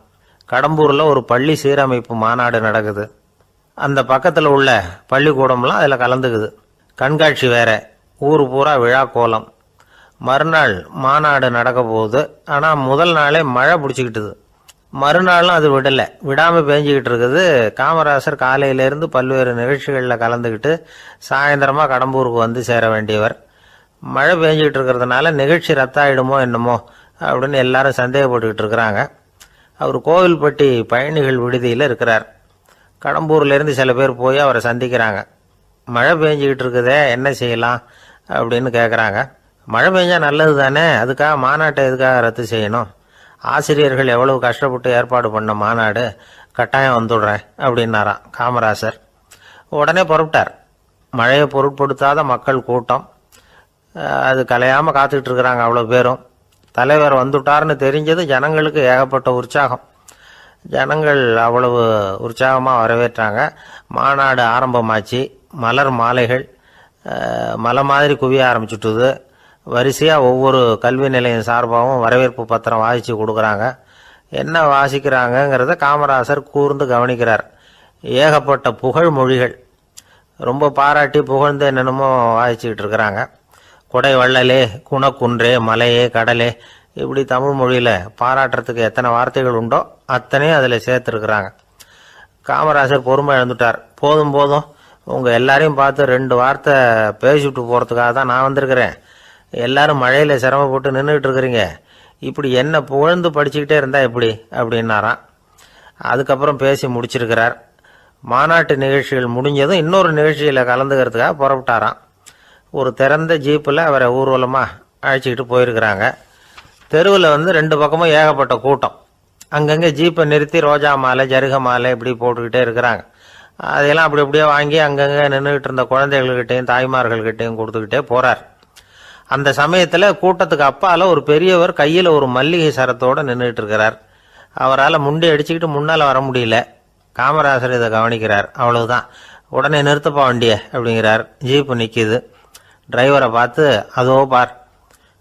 கடம்பூர்ல ஒரு பள்ளி சீரமைப்பு மாநாடு நடக்குது. அந்த பக்கத்துல உள்ள பள்ளிக்கூடம்லாம் அதுல கலந்துக்குது. கண்காட்சி வேற. ஊர் பூரா விழா கோலம். மறுநாள் மாநாடு நடக்க போகுது. ஆனால் முதல் நாளே மழை பிடிச்சிக்கிட்டுது. மறுநாளும் அது விடாமல் பேஞ்சிக்கிட்டு இருக்குது. காமராசர் காலையிலேருந்து பல்வேறு நிகழ்ச்சிகளில் கலந்துக்கிட்டு சாயந்தரமாக கடம்பூருக்கு வந்து சேர வேண்டியவர். மழை பேஞ்சிக்கிட்டு இருக்கிறதுனால நிகழ்ச்சி ரத்தாயிடுமோ என்னமோ அப்படின்னு எல்லாரும் சந்தேகப்பட்டுக்கிட்டு இருக்கிறாங்க. அவர் கோவில்பட்டி பயணிகள் விடுதியில் இருக்கிறார். கடம்பூர்லேருந்து சில பேர் போய் அவரை சந்திக்கிறாங்க. மழை பெஞ்சிக்கிட்டு இருக்குதே, என்ன செய்யலாம் அப்படின்னு கேட்குறாங்க. மழை பெஞ்சா நல்லது தானே, அதுக்காக மாநாட்டை எதுக்காக ரத்து செய்யணும்? ஆசிரியர்கள் எவ்வளவு கஷ்டப்பட்டு ஏற்பாடு பண்ண மாநாடு, கட்டாயம் வந்துடுறேன் அப்படின்னாராம் காமராசர். உடனே புறப்பட்டார். மழையை பொருட்படுத்தாத மக்கள் கூட்டம். அது கலையாமல் காத்துக்கிட்டு இருக்கிறாங்க அவ்வளோ பேரும். தலைவர் வந்துட்டார்னு தெரிஞ்சது ஜனங்களுக்கு ஏகப்பட்ட உற்சாகம். ஜனங்கள் அவ்வளவு உற்சாகமாக வரவேற்றாங்க. மாநாடு ஆரம்பமாச்சு. மலர் மாலைகள் மலை மாதிரி குவிய ஆரம்பிச்சுட்டுது. வரிசையாக ஒவ்வொரு கல்வி நிலையம் சார்பாகவும் வரவேற்பு பத்திரம் வாசித்து கொடுக்குறாங்க. என்ன வாசிக்கிறாங்கங்கிறத காமராசர் கூர்ந்து கவனிக்கிறார். ஏகப்பட்ட புகழ் மொழிகள், ரொம்ப பாராட்டி புகழ்ந்து என்னென்னமோ வாசிச்சுக்கிட்டு இருக்கிறாங்க. கொடை வள்ளலே, குணக்குன்றே, மலையே, கடலே, இப்படி தமிழ் மொழியில் பாராட்டுறதுக்கு எத்தனை வார்த்தைகள் உண்டோ அத்தனையும் அதில் சேர்த்துருக்குறாங்க. காமராசர் பொறுமை இழந்துட்டார். போதும் போதும், உங்கள் எல்லாரையும் பார்த்து 2 வார்த்தை பேசிவிட்டு போகிறதுக்காக தான் நான் வந்திருக்கிறேன். எல்லாரும் மழையில் சிரமப்பட்டு நின்றுக்கிட்டு இருக்கிறீங்க. இப்படி என்ன புகழ்ந்து படிச்சுக்கிட்டே இருந்தால் எப்படி அப்படின்னாராம். அதுக்கப்புறம் பேசி முடிச்சிருக்கிறார். மாநாட்டு நிகழ்ச்சிகள் முடிஞ்சதும் இன்னொரு நிகழ்ச்சியில் கலந்துக்கிறதுக்காக புறப்பட்டாராம். ஒரு திறந்த ஜீப்பில் அவரை ஊர்வலமாக அழைச்சிக்கிட்டு போயிருக்கிறாங்க. தெருவில் 2 பக்கமும் ஏகப்பட்ட கூட்டம். அங்கங்கே ஜீப்பை நிறுத்தி ரோஜா மாலை, ஜருக மாலை இப்படி போட்டுக்கிட்டே இருக்கிறாங்க. அதையெல்லாம் அப்படி அப்படியே வாங்கி அங்கங்கே நின்றுக்கிட்டு இருந்த குழந்தைகள்கிட்டையும் தாய்மார்கள்கிட்டையும் கொடுத்துக்கிட்டே போகிறார். அந்த சமயத்தில் கூட்டத்துக்கு அப்பால் ஒரு பெரியவர் கையில் ஒரு மல்லிகை சரத்தோடு நின்றுட்டு இருக்கிறார். அவரால் முண்டி அடிச்சுக்கிட்டு முன்னால் வர முடியல. காமராசர் இதை கவனிக்கிறார். அவ்வளவுதான். உடனே நிறுத்தப்பா வண்டியை அப்படிங்கிறார். ஜீப்பு நிற்கிது. டிரைவரை பார்த்து, அதோ பார்,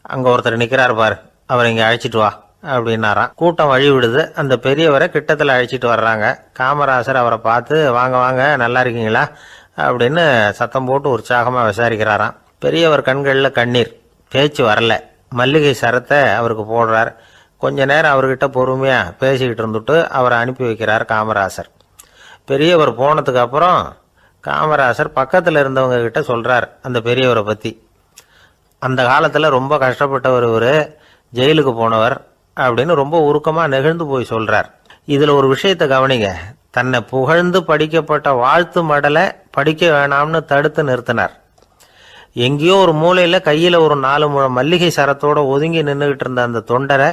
அங்கே ஒருத்தர் நிற்கிறார் பார், அவரை இங்கே அழைச்சிட்டு வா அப்படின்னாராம். கூட்டம் வழி விடுது. அந்த பெரியவரை கிட்டத்தில் அழைச்சிட்டு வர்றாங்க. காமராசர் அவரை பார்த்து, வாங்க வாங்க, நல்லா இருக்கீங்களா அப்படின்னு சத்தம் போட்டு உற்சாகமாக விசாரிக்கிறாராம். பெரியவர் கண்களில் கண்ணீர், பேச்சு வரல. மல்லிகை சரத்தை அவருக்கு போடுறார். கொஞ்ச நேரம் அவர்கிட்ட பொறுமையாக பேசிக்கிட்டு இருந்துட்டு அவரை அனுப்பி வைக்கிறார் காமராசர். பெரியவர் போனதுக்கு அப்புறம் காமராசர் பக்கத்தில் இருந்தவங்க கிட்ட சொல்கிறார் அந்த பெரியவரை பற்றி. அந்த காலத்தில் ரொம்ப கஷ்டப்பட்டவர் இவர், ஜெயிலுக்கு போனவர் அப்படின்னு ரொம்ப உருக்கமாக நெகிழ்ந்து போய் சொல்கிறார். இதில் ஒரு விஷயத்தை கவனிங்க. தன்னை புகழ்ந்து படிக்கப்பட்ட வாழ்த்து மடலை படிக்க வேணாம்னு தடுத்து நிறுத்தினார். எங்கேயோ ஒரு மூலையில் கையில் ஒரு 4 முழம் மல்லிகை சரத்தோடு ஒதுங்கி நின்றுக்கிட்டு இருந்த அந்த தொண்டரை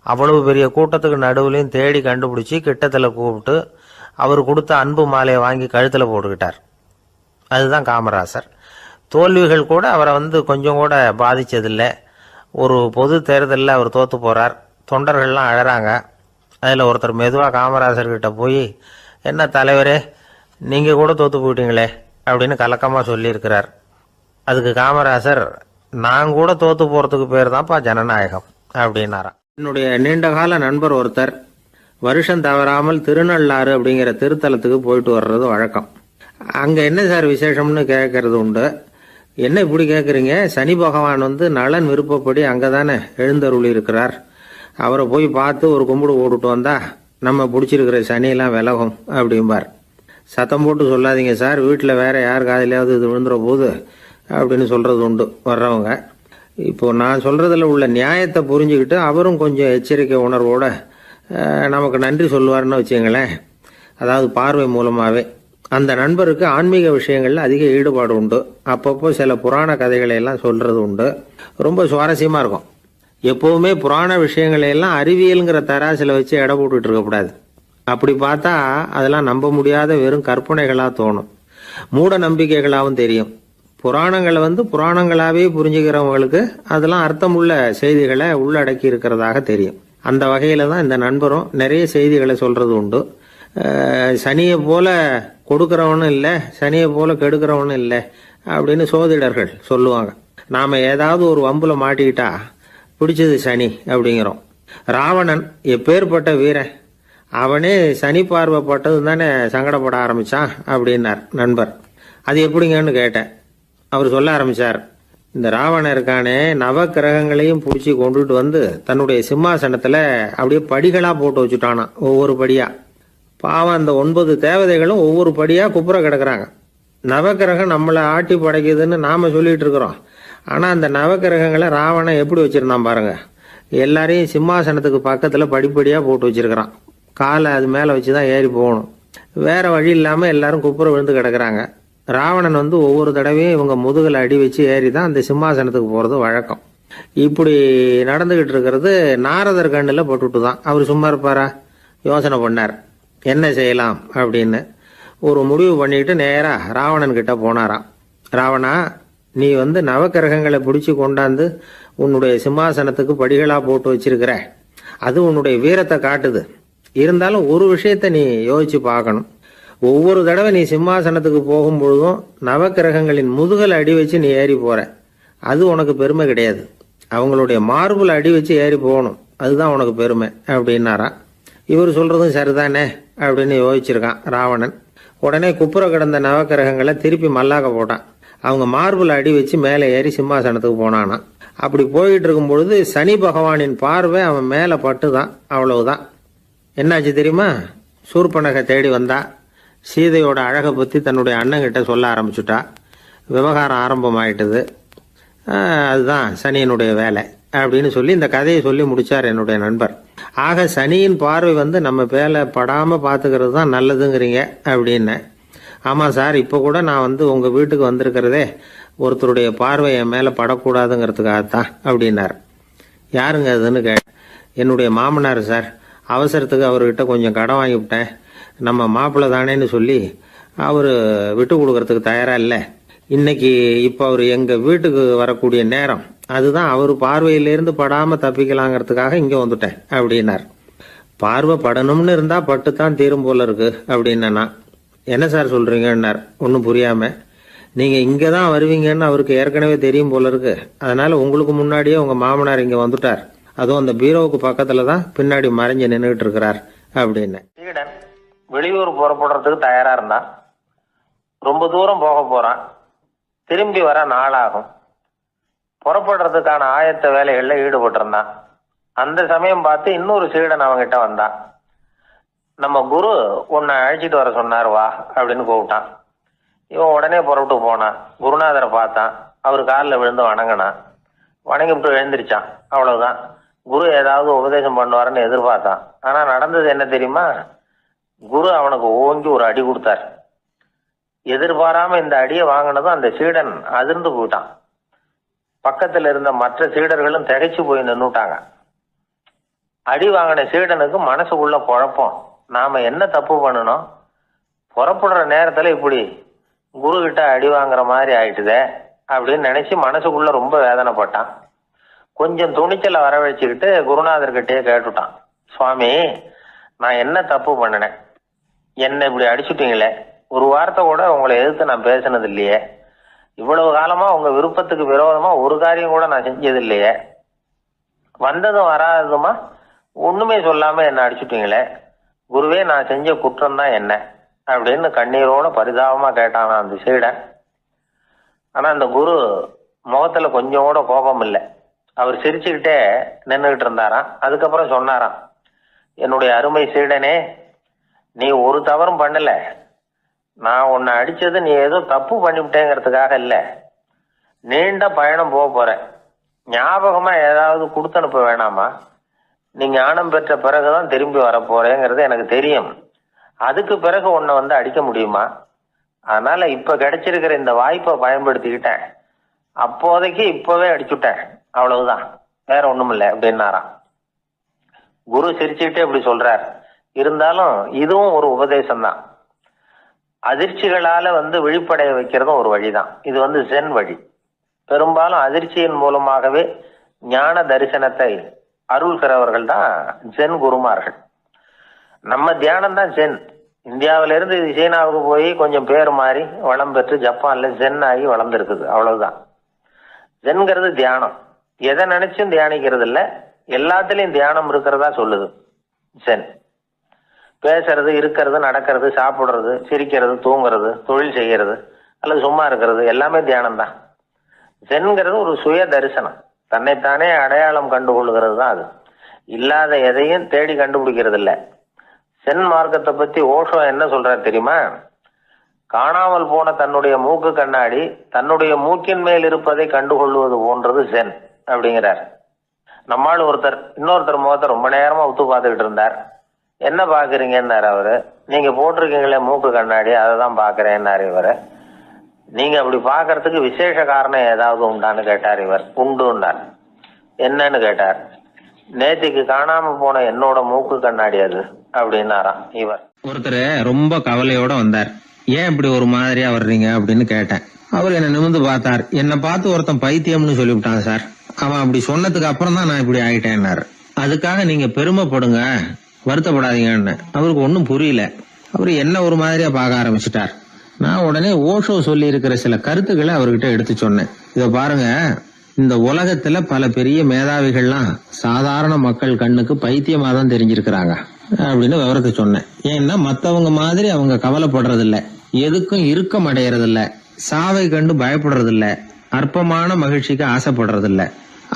அவ்வளவு பெரிய கூட்டத்துக்கு நடுவுலையும் தேடி கண்டுபிடிச்சி கிட்டத்தில் கூப்பிட்டு அவர் கொடுத்த அன்பு மாலையை வாங்கி கழுத்தில் போட்டுக்கிட்டார். அதுதான் காமராசர். தோல்விகள் கூட அவரை கொஞ்சம் கூட பாதித்ததில்லை. ஒரு பொது தேர்தலில் அவர் தோற்று போகிறார். தொண்டர்கள்லாம் அழறாங்க. அதில் ஒருத்தர் மெதுவாக காமராசர்கிட்ட போய், என்ன தலைவரே, நீங்கள் கூட தோற்று போயிட்டீங்களே அப்படின்னு கலக்கமாக சொல்லியிருக்கிறார். அதுக்கு காமராசர், நான் கூட தோற்று போகிறதுக்கு பேர் தான்ப்பா ஜனநாயகம் அப்படின்னாராம். என்னுடைய நீண்டகால நண்பர் ஒருத்தர் வருஷம் தவறாமல் திருநள்ளாறு அப்படிங்கிற திருத்தலத்துக்கு போயிட்டு வர்றது வழக்கம். அங்கே என்ன சார் விசேஷம்னு கேட்கறது உண்டு. என்ன இப்படி கேட்குறீங்க? சனி பகவான் நலன் விருப்பப்படி அங்கே தானே எழுந்தருளி இருக்கிறார். அவரை போய் பார்த்து ஒரு கும்பிடு போட்டுட்டு வந்தா நம்ம பிடிச்சிருக்கிற சனியெல்லாம் விலகும் அப்படிம்பார். சத்தம் போட்டு சொல்லாதீங்க சார், வீட்டில் வேற யார் காதிலையாவது இது விழுந்துற போது அப்படின்னு சொல்கிறது உண்டு வர்றவங்க. இப்போது நான் சொல்கிறதுல உள்ள நியாயத்தை புரிஞ்சுக்கிட்டு அவரும் கொஞ்சம் எச்சரிக்கை உணர்வோடு நமக்கு நன்றி சொல்லுவார்னு வச்சுங்களேன். அதாவது பார்வை மூலமாகவே. அந்த நண்பருக்கு ஆன்மீக விஷயங்களில் அதிக ஈடுபாடு உண்டு. அப்பப்போ சில புராண கதைகளை எல்லாம் சொல்கிறது உண்டு. ரொம்ப சுவாரஸ்யமாக இருக்கும். எப்போவுமே புராண விஷயங்களையெல்லாம் அறிவியலுங்கிற தராசில் வச்சு எடை போட்டுட்டு இருக்கக்கூடாது. அப்படி பார்த்தா அதெல்லாம் நம்ப முடியாத வெறும் கற்பனைகளாக தோணும், மூட நம்பிக்கைகளாகவும் தெரியும். புராணங்களை புராணங்களாகவே புரிஞ்சுக்கிறவங்களுக்கு அதெல்லாம் அர்த்தமுள்ள செய்திகளை உள்ளடக்கி இருக்கிறதாக தெரியும். அந்த வகையில் தான் இந்த நண்பரும் நிறைய செய்திகளை சொல்கிறது உண்டு. சனியை போல கொடுக்குறவனும் இல்லை, சனியை போல கெடுக்கிறவனும் இல்லை அப்படின்னு சோதிடர்கள் சொல்லுவாங்க. நாம் ஏதாவது ஒரு வம்புல மாட்டிக்கிட்டா பிடிச்சது சனி அப்படிங்கிறோம். ராவணன் எப்பேற்பட்ட வீரன், அவனே சனி பார்வைப்பட்டது தானே சங்கடப்பட ஆரம்பித்தான் அப்படின்னார் நண்பர். அது எப்படிங்கன்னு கேட்டேன். அவர் சொல்ல ஆரம்பித்தார், இந்த ராவணன் இருக்கானே நவ கிரகங்களையும் பிடிச்சி கொண்டுட்டு வந்து தன்னுடைய சிம்மாசனத்தில் அப்படியே படிகளாக போட்டு வச்சுட்டானான், ஒவ்வொரு படியாக. பாவம் அந்த 9 தேவதைகளும் ஒவ்வொரு படியாக குப்புற கிடக்குறாங்க. நவக்கிரகம் நம்மளை ஆட்டி படைக்குதுன்னு நாம் சொல்லிட்டு இருக்கிறோம். ஆனால் அந்த நவக்கிரகங்களை ராவணன் எப்படி வச்சுருந்தான் பாருங்க. எல்லாரையும் சிம்மாசனத்துக்கு பக்கத்தில் படிப்படியாக போட்டு வச்சிருக்கிறான். காலை அது மேலே வச்சு தான் ஏறி போகணும். வேற வழி இல்லாமல் எல்லாரும் குப்புற விழுந்து கிடக்குறாங்க. ராவணன் வந்து ஒவ்வொரு தடவையும் இவங்க முதுகில் அடி வச்சு ஏறி தான் அந்த சிம்மாசனத்துக்கு போகிறது வழக்கம். இப்படி நடந்துக்கிட்டு இருக்கிறது நாரதர் கண்ணில் போட்டுட்டு தான். அவர் சும்மா இருப்பாரா? யோசனை பண்ணார் என்ன செய்யலாம் அப்படின்னு. ஒரு முடிவு பண்ணிட்டு நேராக ராவணன் கிட்ட போனாராம். ராவணா, நீ வந்து நவக்கிரகங்களை பிடிச்சி கொண்டாந்து உன்னுடைய சிம்மாசனத்துக்கு படிகளாக போட்டு வச்சிருக்கிற, அது உன்னுடைய வீரத்தை காட்டுது. இருந்தாலும் ஒரு விஷயத்த நீ யோசிச்சு பார்க்கணும். ஒவ்வொரு தடவை நீ சிம்மாசனத்துக்கு போகும்பொழுதும் நவக்கிரகங்களின் முதுகல் அடி வச்சு நீ ஏறி போற, அது உனக்கு பெருமை கிடையாது. அவங்களுடைய மார்புல அடி வச்சு ஏறி போகணும், அதுதான் உனக்கு பெருமை அப்படின்னாராம். இவர் சொல்றதும் சரிதானே அப்படின்னு யோசிச்சிருக்கான் ராவணன். உடனே குப்புற கிடந்த நவக்கிரகங்களை திருப்பி மல்லாக்க போட்டான். அவங்க மார்புல அடி வச்சு மேலே ஏறி சிம்மாசனத்துக்கு போனானா. அப்படி போயிட்டு இருக்கும் பொழுது சனி பகவானின் பார்வை அவன் மேலே பட்டுதான். அவ்வளவுதான். என்னாச்சு தெரியுமா? சூர்பனகை தேடி வந்தா. சீதையோட அழகை பற்றி தன்னுடைய அண்ணங்கிட்ட சொல்ல ஆரம்பிச்சுட்டா. விவகாரம் ஆரம்பமாயிட்டது. அதுதான் சனியினுடைய வேலை அப்படின்னு சொல்லி இந்த கதையை சொல்லி முடிச்சார் என்னுடைய நண்பர். ஆக சனியின் பார்வை வந்து நம்ம பேல படாமல் பார்த்துக்கிறது தான் நல்லதுங்கிறீங்க அப்படின்னு. ஆமாம் சார், இப்போ கூட நான் வந்து உங்கள் வீட்டுக்கு வந்திருக்கிறதே ஒருத்தருடைய பார்வை என் மேலே படக்கூடாதுங்கிறதுக்காகத்தான் அப்படின்னார். யாருங்க அதுன்னு என்னுடைய மாமனார் சார். அவசரத்துக்கு அவர்கிட்ட கொஞ்சம் கடன் வாங்கிவிட்டேன். நம்ம மாப்பிள்ளை தானேன்னு சொல்லி அவர் விட்டு கொடுக்கறதுக்கு தயாராக இல்லை. இன்னைக்கு இப்போ அவர் எங்கள் வீட்டுக்கு வரக்கூடிய நேரம், அதுதான் அவர் பார்வையிலேருந்து படாமல் தப்பிக்கலாங்கிறதுக்காக இங்கே வந்துட்டேன் அப்படின்னார். பார்வை படணும்னு இருந்தால் பட்டுத்தான் தீரும் போல இருக்கு அப்படின்னா. என்ன சார் சொல்கிறீங்கன்னார் ஒன்றும் புரியாமல். நீங்கள் இங்கே தான் வருவீங்கன்னு அவருக்கு ஏற்கனவே தெரியும் போல இருக்கு. அதனால் உங்களுக்கு முன்னாடியே உங்கள் மாமனார் இங்கே வந்துட்டார். அதுவும் அந்த பீரோவுக்கு பக்கத்தில் தான் பின்னாடி மறைஞ்சு நின்றுட்டு இருக்கிறார் அப்படின்னு. சீடன் வெளியூர் புறப்படுறதுக்கு தயாராக இருந்தான். ரொம்ப தூரம் போக போகிறான். திரும்பி வர நாளாகும். புறப்படுறதுக்கான ஆயத்த வேலைகளில் ஈடுபட்டிருந்தான். அந்த சமயம் பார்த்து இன்னொரு சீடன் அவங்கிட்ட வந்தான். நம்ம குரு உன்னை அழைச்சிட்டு வர சொன்னார் வா அப்படின்னு கூப்பிட்டான். இவன் உடனே புறப்பட்டு போனான். குருநாதரை பார்த்தான். அவர் காலில் விழுந்து வணங்கினான். வணங்கிவிட்டு எழுந்திரிச்சான். அவ்வளவுதான். குரு ஏதாவது உபதேசம் பண்ணுவாருன்னு எதிர்பார்த்தான். ஆனால் நடந்தது என்ன தெரியுமா? குரு அவனுக்கு ஓங்கி ஒரு அடி கொடுத்தார். எதிர்பாராம இந்த அடியை வாங்கினதும் அந்த சீடன் அதிர்ந்து போயிட்டான். பக்கத்தில் இருந்த மற்ற சீடர்களும் திகைச்சு போய் நின்றுட்டாங்க. அடி வாங்கின சீடனுக்கு மனசுக்குள்ள குழப்பம். நாம என்ன தப்பு பண்ணணும்? புறப்படுற நேரத்துல இப்படி குரு கிட்ட அடி வாங்குற மாதிரி ஆயிட்டுதே அப்படின்னு நினைச்சு மனசுக்குள்ள ரொம்ப வேதனைப்பட்டான். கொஞ்சம் துணிச்சலை வரவழைச்சுக்கிட்டு குருநாதர்கிட்டயே கேட்டுட்டான். சுவாமி, நான் என்ன தப்பு பண்ணினேன்? என்னை இப்படி அடிச்சுட்டீங்களே. ஒரு வார்த்தை கூட உங்களை எதிர்த்து நான் பேசினது இல்லையே. இவ்வளவு காலமா உங்க விருப்பத்துக்கு விரோதமா ஒரு காரியம் கூட நான் செஞ்சது இல்லையே. வந்ததும் வராததுமா ஒண்ணுமே சொல்லாம என்ன அடிச்சுட்டீங்களே. குருவே, நான் செஞ்ச குற்றம் தான் என்ன அப்படின்னு கண்ணீரோட பரிதாபமா கேட்டானா அந்த சீடன். ஆனா அந்த குரு முகத்துல கொஞ்சம் கூட கோபம் இல்லை. அவர் சிரிச்சுக்கிட்டே நின்றுகிட்டு இருந்தாராம். அதுக்கப்புறம் சொன்னாராம், என்னுடைய அருமை சீடனே, நீ ஒரு தவறும் பண்ணல. நான் உன்னை அடிச்சது நீ ஏதோ தப்பு பண்ணிவிட்டேங்கிறதுக்காக இல்லை. நீண்ட பயணம் போக போறேன். ஞாபகமா ஏதாவது கொடுத்து அனுப்ப வேணாமா? நீ ஞானம் பெற்ற பிறகுதான் திரும்பி வர போறேங்கிறது எனக்கு தெரியும். அதுக்கு பிறகு உன்னை வந்து அடிக்க முடியுமா? அதனால இப்ப கிடைச்சிருக்கிற இந்த வாய்ப்பை பயன்படுத்திக்கிட்டேன். அப்போதைக்கு இப்பவே அடிச்சுட்டேன், அவ்வளவுதான், வேற ஒண்ணும் இல்லை அப்படின்னாராம். குரு சிரிச்சுக்கிட்டே இப்படி சொல்றார். இருந்தாலும் இதுவும் ஒரு உபதேசம் தான். அதிர்ச்சிகளால வந்து விழிப்படைய வைக்கிறதும் ஒரு வழிதான். இது வந்து ஜென் வழி. பெரும்பாலும் அதிர்ச்சியின் மூலமாகவே ஞான தரிசனத்தை அருள்கிறவர்கள் தான் ஜென் குருமார்கள். நம்ம தியானம் தான் ஜென். இந்தியாவிலிருந்து இது சீனாவுக்கு போய் கொஞ்சம் பேர் மாறி வளம் பெற்று ஜப்பான்ல ஜென் ஆகி வளர்ந்துருக்குது, அவ்வளவுதான். ஜென்கிறது தியானம். எதை நினைச்சும் தியானிக்கிறது இல்லை, எல்லாத்துலயும் தியானம் இருக்கிறதா சொல்லுது ஜென். பேசுறது, இருக்கிறது, நடக்கிறது, சாப்பிடுறது, சிரிக்கிறது, தூங்குறது, தொழில் செய்கிறது அல்லது சும்மா இருக்கிறது எல்லாமே தியானம் தான். சென்கிறது ஒரு சுய தரிசனம், தன்னைத்தானே அடையாளம் கண்டுகொள்கிறது தான் அது. இல்லாத எதையும் தேடி கண்டுபிடிக்கிறது இல்லை. சென் மார்க்கத்தை பத்தி ஓஷோ என்ன சொல்றாரு தெரியுமா? காணாமல் போன தன்னுடைய மூக்கு கண்ணாடி தன்னுடைய மூக்கின் மேல் இருப்பதை கண்டுகொள்வது போன்றது சென் அப்படிங்கிறார். நம்மால் இன்னொருத்தர் முகத்தை ரொம்ப நேரமா உத்து பார்த்துக்கிட்டு இருந்தார். என்ன பாக்குறீங்கன்னாரு அவரு. நீங்க போட்டிருக்கீங்களே மூக்கு கண்ணாடி, அதை தான் பாக்குறேன்னாரு இவரு. நீங்க அப்படி பாக்குறதுக்கு விசேஷ காரணம் ஏதாவது உண்டான்னு கேட்டார் இவர். உண்டுன்னார். என்னன்னு கேட்டார். நேத்திக்கு காணாம போன என்னோட மூக்கு கண்ணாடி அது அப்படின்னாராம் இவர். ஒருத்தர் ரொம்ப கவலையோட வந்தார். ஏன் இப்படி ஒரு மாதிரியா வர்றீங்க அப்படின்னு கேட்டேன். அவர் என்ன நிமிர்ந்து பார்த்தார். என்னை பார்த்து ஒருத்தன் பைத்தியம்னு சொல்லிவிட்டான் சார். அவன் அப்படி சொன்னதுக்கு அப்புறம் தான் நான் இப்படி ஆயிட்டேன்னாரு. அதுக்காக நீங்க பெருமைப்படுங்க, வருத்தப்படாதீங்கன்னு. அவருக்கு ஒன்னும் புரியல. அவரு என்ன ஒரு மாதிரியா பார்க்க ஆரம்பிச்சுட்டார். நான் உடனே ஓஷோ சொல்லி இருக்கிற சில கருத்துக்களை அவர்கிட்ட எடுத்து சொன்னேன். இத பாருங்க, இந்த உலகத்துல பல பெரிய மேதாவிகள்லாம் சாதாரண மக்கள் கண்ணுக்கு பைத்தியமா தான் தெரிஞ்சிருக்கிறாங்க அப்படின்னு விவரத்தை சொன்னேன். ஏன்னா மத்தவங்க மாதிரி அவங்க கவலைப்படுறது இல்ல, எதுக்கும் இறுக்கம் அடையறது இல்ல, சாவை கண்டு பயப்படுறது இல்ல, அற்பமான மகிழ்ச்சிக்கு ஆசைப்படுறது இல்ல.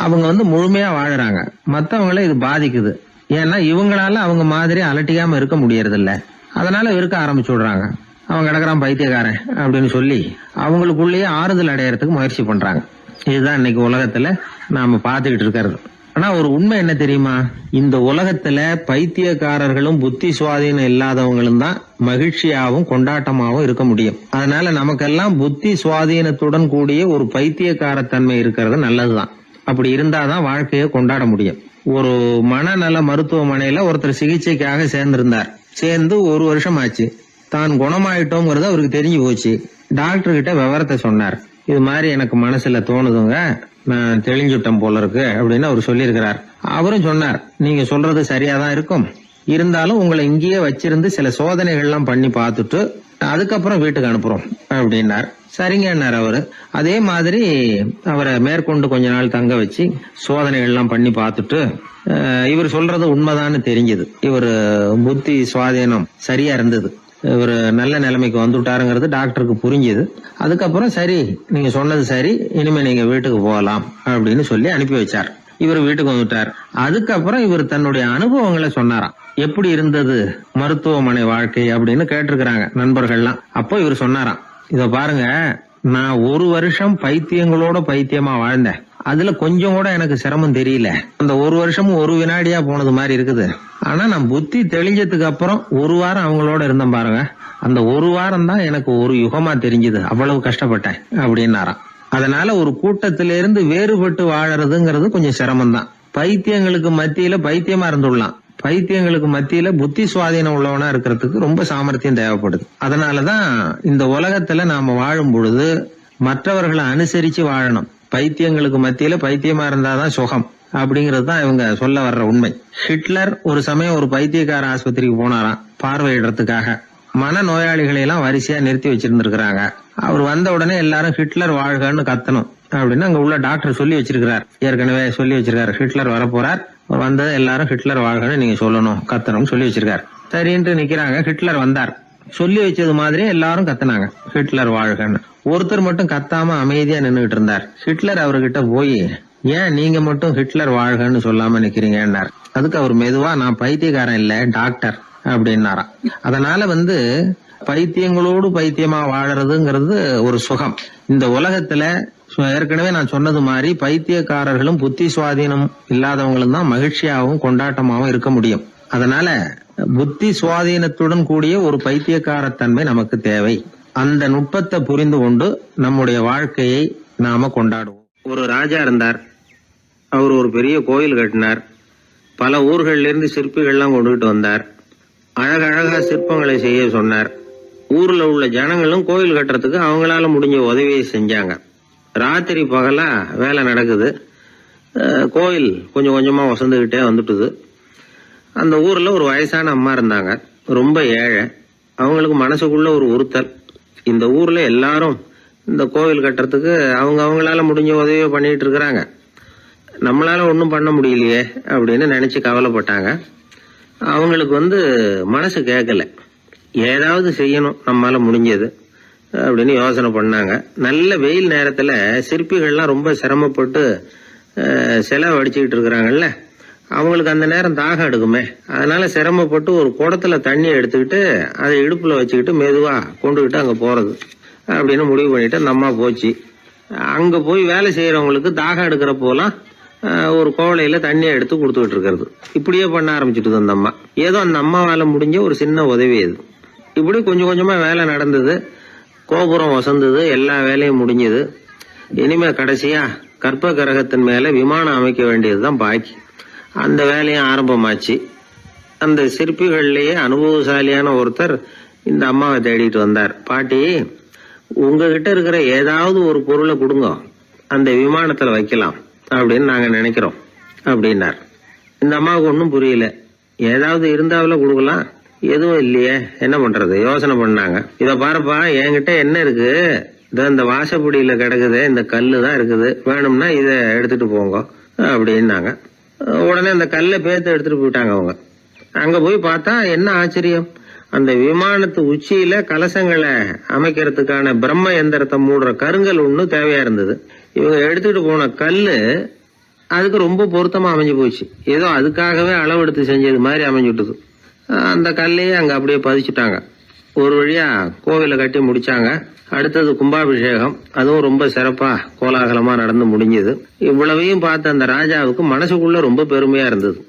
அவங்க முழுமையா வாழறாங்க. மத்தவங்களை இது பாதிக்குது. ஏன்னா இவங்களால அவங்க மாதிரி அலட்டிக்காம இருக்க முடியறது இல்ல. அதனால இருக்க ஆரம்பிச்சு விடுறாங்க. அவன் கிடக்குறான் பைத்தியக்காரன் அப்படின்னு சொல்லி அவங்களுக்குள்ளேயே ஆறுதல் அடையறதுக்கு முயற்சி பண்றாங்க. இதுதான் இன்னைக்கு உலகத்துல நாம பாத்துக்கிட்டு இருக்கிறது. ஆனா ஒரு உண்மை என்ன தெரியுமா? இந்த உலகத்துல பைத்தியக்காரர்களும் புத்தி சுவாதீனம் இல்லாதவங்களும் தான் மகிழ்ச்சியாவும் கொண்டாட்டமாவும் இருக்க முடியும். அதனால நமக்கெல்லாம் புத்தி சுவாதீனத்துடன் கூடிய ஒரு பைத்தியக்காரத்தன்மை இருக்கிறது நல்லதுதான். அப்படி இருந்தாதான் வாழ்க்கையை கொண்டாட முடியும். ஒரு மனநல மருத்துவமனையில ஒருத்தர் சிகிச்சைக்காக சேர்ந்திருந்தார். சேர்ந்து 1 வருஷம் ஆச்சு. தான் குணமாயிட்டோங்கிறது அவருக்கு தெரிஞ்சு போச்சு. டாக்டர் கிட்ட விவரத்தை சொன்னார். இது மாதிரி எனக்கு மனசுல தோணுதுங்க, நான் தெளிஞ்சுட்டேன் போல இருக்கு அப்படின்னு அவர் சொல்லியிருக்கிறார். அவரும் சொன்னார், நீங்க சொல்றது சரியாதான் இருக்கும், இருந்தாலும் உங்களை இங்கேயே வச்சிருந்து சில சோதனைகள்லாம் பண்ணி பார்த்துட்டு அதுக்கப்புறம் வீட்டுக்கு அனுப்புறோம் அப்படின்னார். சரிங்கன்னார் அவரு. அதே மாதிரி அவரை மேற்கொண்டு கொஞ்ச நாள் தங்க வச்சு சோதனைகள்லாம் பண்ணி பார்த்துட்டு இவர் சொல்றது உண்மைதான்னு தெரிஞ்சது. இவர் புத்தி சுவாதீனம் சரியா இருந்தது, இவர் நல்ல நிலைமைக்கு வந்துட்டாருங்கிறது டாக்டருக்கு புரிஞ்சுது. அதுக்கப்புறம் சரி, நீங்க சொன்னது சரி, இனிமே நீங்க வீட்டுக்கு போகலாம் அப்படின்னு சொல்லி அனுப்பி வச்சார். இவர் வீட்டுக்கு வந்துட்டார். அதுக்கப்புறம் இவர் தன்னுடைய அனுபவங்களை சொன்னாராம். எப்படி இருந்தது மருத்துவமனை வாழ்க்கை அப்படின்னு கேட்டிருக்கிறாங்க நண்பர்கள்லாம். அப்போ இவர் சொன்னாராம், இத பாருங்க, நான் 1 வருஷம் பைத்தியங்களோட பைத்தியமா வாழ்ந்தேன். அதுல கொஞ்சம் கூட எனக்கு சிரமம் தெரியல. அந்த 1 வருஷமும் 1 வினாடியா போனது மாதிரி இருக்குது. ஆனா நான் புத்தி தெளிஞ்சதுக்கு அப்புறம் 1 வாரம் அவங்களோட இருந்தேன் பாருங்க, அந்த 1 வாரம் தான் எனக்கு 1 யுகமா தெரிஞ்சது. அவ்வளவு கஷ்டப்பட்டேன் அப்படின்னாராம். அதனால ஒரு கூட்டத்திலிருந்து வேறுபட்டு வாழறதுங்கிறது கொஞ்சம் சிரமம் தான். பைத்தியங்களுக்கு மத்தியில பைத்தியமா இருந்துடலாம், பைத்தியங்களுக்கு மத்தியில புத்தி சுவாதீனம் உள்ளவனா இருக்கிறதுக்கு ரொம்ப சாமர்த்தியம் தேவைப்படுது. அதனாலதான் இந்த உலகத்துல நாம வாழும் பொழுது மற்றவர்களை அனுசரிச்சு வாழணும். பைத்தியங்களுக்கு மத்தியில பைத்தியமா இருந்தாதான் சுகம் அப்படிங்கிறது தான் இவங்க சொல்ல வர்ற உண்மை. ஹிட்லர் ஒரு சமயம் ஒரு பைத்தியக்கார ஆஸ்பத்திரிக்கு போனாராம் பார்வையிடறதுக்காக. மன நோயாளிகளை எல்லாம் வரிசையா நிறுத்தி வச்சிருந்திருக்கிறாங்க. அவர் வந்த உடனே எல்லாரும் ஹிட்லர் வாழ்கன்னு கத்தணும் அப்படின்னு அங்க உள்ள டாக்டர் சொல்லி வச்சிருக்கிறார். ஏற்கனவே சொல்லி வச்சிருக்காரு, ஹிட்லர் வரப்போறார், வந்தது எல்லாரும் ஹிட்லர் வாழ்கன்னு நீங்க சொல்லணும், கத்தணும் சொல்லி வச்சிருக்காரு. சரின்ட்டு நிக்கிறாங்க. ஹிட்லர் வந்தார். சொல்லி வச்சது மாதிரி எல்லாரும் கத்துனாங்க, ஹிட்லர் வாழ்கன்னு. ஒருத்தர் மட்டும் கத்தாம அமைதியா நின்னுகிட்டு இருந்தார். ஹிட்லர் அவர்கிட்ட போய், ஏன் நீங்க மட்டும் ஹிட்லர் வாழ்கன்னு சொல்லாம நிக்கிறீங்கன்னார். அதுக்கு அவர் மெதுவா, நான் பைத்தியக்காரன் இல்ல, டாக்டர் அப்படின்னாராம். அதனால பைத்தியங்களோடு பைத்தியமா வாழறதுங்கிறது ஒரு சுகம். இந்த உலகத்துல ஏற்கனவே நான் சொன்னது மாதிரி பைத்தியக்காரர்களும் புத்தி சுவாதீனம் இல்லாதவங்களும் தான் மகிழ்ச்சியாகவும் கொண்டாட்டமாகவும் இருக்க முடியும். அதனால புத்தி சுவாதீனத்துடன் கூடிய ஒரு பைத்தியக்காரத்தன்மை நமக்கு தேவை. அந்த நுட்பத்தை புரிந்து கொண்டு நம்முடைய வாழ்க்கையை நாம கொண்டாடுவோம். ஒரு ராஜா இருந்தார். அவர் ஒரு பெரிய கோயில் கட்டினார். பல ஊர்கள்ல இருந்து சிற்பிகள்லாம் கொண்டுகிட்டு வந்தார். அழகழகா சிற்பங்களை செய்ய சொன்னார். ஊர்ல உள்ள ஜனங்களும் கோயில் கட்டுறதுக்கு அவங்களால முடிஞ்ச உதவியை செஞ்சாங்க. ராத்திரி பகலா வேலை நடக்குது. கோயில் கொஞ்சம் கொஞ்சமா வசந்துகிட்டே வந்துட்டுது. அந்த ஊர்ல ஒரு வயசான அம்மா இருந்தாங்க, ரொம்ப ஏழை. அவங்களுக்கு மனசுக்குள்ள ஒரு உறுத்தல், இந்த ஊர்ல எல்லாரும் இந்த கோவில் கட்டுறதுக்கு அவங்களால முடிஞ்ச உதவியை பண்ணிட்டு இருக்கிறாங்க, நம்மளால ஒன்றும் பண்ண முடியலையே அப்படின்னு நினைச்சு கவலைப்பட்டாங்க. அவங்களுக்கு மனசு கேட்கல, ஏதாவது செய்யணும் நம்மளால முடிஞ்சது. அப்படின்னு யோசனை பண்ணாங்க. நல்ல வெயில் நேரத்துல சிற்பிகள்லாம் ரொம்ப சிரமப்பட்டு சிலை வடிச்சுக்கிட்டு இருக்கிறாங்கல்ல, அவங்களுக்கு அந்த நேரம் தாகம் எடுக்குமே, அதனால சிரமப்பட்டு ஒரு குடத்துல தண்ணி எடுத்துக்கிட்டு அதை இடுப்புல வச்சுக்கிட்டு மெதுவா கொண்டுகிட்டு அங்க போறது அப்படின்னு முடிவு பண்ணிட்டு அந்த அம்மா போச்சு. அங்க போய் வேலை செய்யறவங்களுக்கு தாகம் எடுக்கிற போலாம் ஒரு கோவலையில தண்ணியை எடுத்து கொடுத்துக்கிட்டு இருக்கிறது. இப்படியே பண்ண ஆரம்பிச்சுட்டு அந்த அம்மா. ஏதோ அந்த அம்மாவால முடிஞ்ச ஒரு சின்ன உதவி அது. இப்படி கொஞ்சம் கொஞ்சமா வேலை நடந்தது. கோபுரம் வசந்தது, எல்லா வேலையும் முடிஞ்சது. இனிமே கடைசியா கற்ப கிரகத்தின் மேல விமானம் அமைக்க வேண்டியதுதான் பாக்கி. அந்த வேலையும் ஆரம்பமாச்சு. அந்த சிற்பிகள்லயே அனுபவசாலியான ஒருத்தர் இந்த அம்மாவை தேடிட்டு வந்தார். பாட்டி, உங்ககிட்ட இருக்கிற ஏதாவது ஒரு பொருளை கொடுங்க, அந்த விமானத்துல வைக்கலாம் அப்படின்னு நாங்க நினைக்கிறோம் அப்படின்னார். இந்த அம்மாவுக்கு ஒன்றும் புரியல. ஏதாவது இருந்தாவில கொடுக்கலாம், எதுவும் இல்லையே, என்ன பண்றது யோசனை பண்ணாங்க. இத பாருப்பா, என்கிட்ட என்ன இருக்கு, இந்த வாசப்படியில கிடக்குது, இந்த கல்லு தான் இருக்குது, வேணும்னா இத எடுத்துட்டு போங்க அப்படின்னாங்க. உடனே அந்த கல்லை பேத்து எடுத்துட்டு போயிட்டாங்க அவங்க. அங்க போய் பார்த்தா என்ன ஆச்சரியம், அந்த விமானத்து உச்சியில கலசங்களை அமைக்கிறதுக்கான பிரம்ம எந்திரத்தை மூடுற கருங்கல் ஒண்ணு தேவையா இருந்தது. இவங்க எடுத்துட்டு போன கல்லு அதுக்கு ரொம்ப பொருத்தமா அமைஞ்சு போச்சு. ஏதோ அதுக்காகவே அளவெடுத்து செஞ்சது மாதிரி அமைஞ்சுட்டுது. அந்த கல்லையே அங்க அப்படியே பதிச்சுட்டாங்க. ஒரு வழியா கோவிலை கட்டி முடிச்சாங்க. அடுத்தது கும்பாபிஷேகம். அதுவும் ரொம்ப சிறப்பா கோலாகலமா நடந்து முடிஞ்சது. இவ்வளவையும் பார்த்த அந்த ராஜாவுக்கு மனசுக்குள்ள ரொம்ப பெருமையா இருந்தது.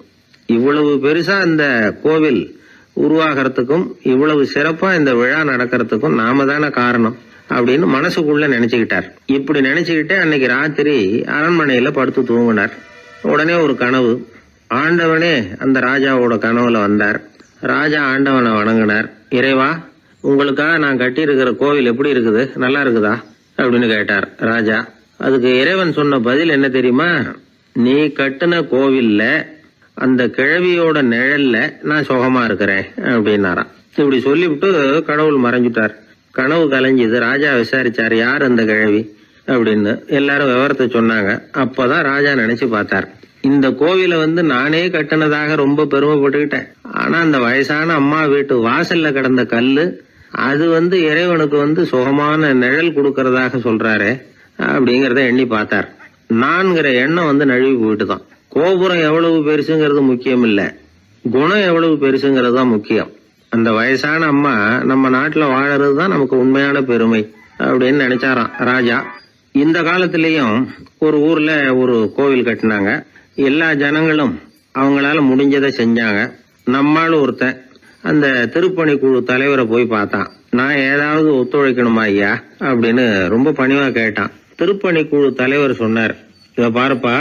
இவ்வளவு பெருசா இந்த கோவில் உருவாகிறதுக்கும் இவ்வளவு சிறப்பா இந்த விழா நடக்கிறதுக்கும் நாம தானே காரணம் அப்படின்னு மனசுக்குள்ள நினைச்சுக்கிட்டார். இப்படி நினைச்சுக்கிட்டே அன்னைக்கு ராத்திரி அரண்மனையில படுத்து தூங்கினார். உடனே ஒரு கனவு. ஆண்டவனே அந்த ராஜாவோட கனவுல வந்தார். ராஜா ஆண்டவனை வணங்கினார். இறைவா, உங்களுக்காக நான் கட்டி இருக்கிற கோவில் எப்படி இருக்குது, நல்லா இருக்குதா அப்படின்னு கேட்டார் ராஜா. அதுக்கு இறைவன் சொன்ன பதில் என்ன தெரியுமா, நீ கட்டின கோவில்ல அந்த கிழவியோட நிழல்ல நான் சுகமா இருக்கிறேன் அப்படின்னாராம். இப்படி சொல்லிவிட்டு கடவுள் மறைஞ்சுட்டார். கனவு கலைஞ்சது. ராஜா விசாரிச்சார், யார் அந்த கிழவி அப்படின்னு. எல்லாரும் விவரத்தை சொன்னாங்க. அப்பதான் ராஜா நினைச்சு பார்த்தார், இந்த கோவிலை நானே கட்டினதாக ரொம்ப பெருமைப்பட்டுக்கிட்டேன். ஆனா அந்த வயசான அம்மா வீட்டு வாசல்ல கிடந்த கல்லு அது இறைவனுக்கு சுகமான நிழல் கொடுக்கறதாக சொல்றாரு அப்படிங்கறத எண்ணி பார்த்தார். நான்கிற எண்ணம் நழுவி போயிட்டுதான். கோபுரம் எவ்வளவு பெருசுங்கிறது முக்கியம் இல்ல, குணம் எவ்வளவு பெருசுங்கிறது தான் முக்கியம். அந்த வயசான அம்மா நம்ம நாட்டுல வாழறது தான் நமக்கு உண்மையான பெருமை அப்படின்னு நினைச்சாராம் ராஜா. இந்த காலத்திலயும் ஒரு ஊர்ல ஒரு கோவில் கட்டினாங்க. எல்லா ஜனங்களும் அவங்களால முடிஞ்சதை செஞ்சாங்க. நம்மால ஒருத்தன் அந்த திருப்பணி குழு தலைவரை போய் பார்த்தான். நான் ஏதாவது ஒத்துழைக்கணுமா ஐயா அப்படின்னு ரொம்ப பணிவா கேட்டான். திருப்பணி குழு தலைவர் சொன்னார், இத பாருப்பா,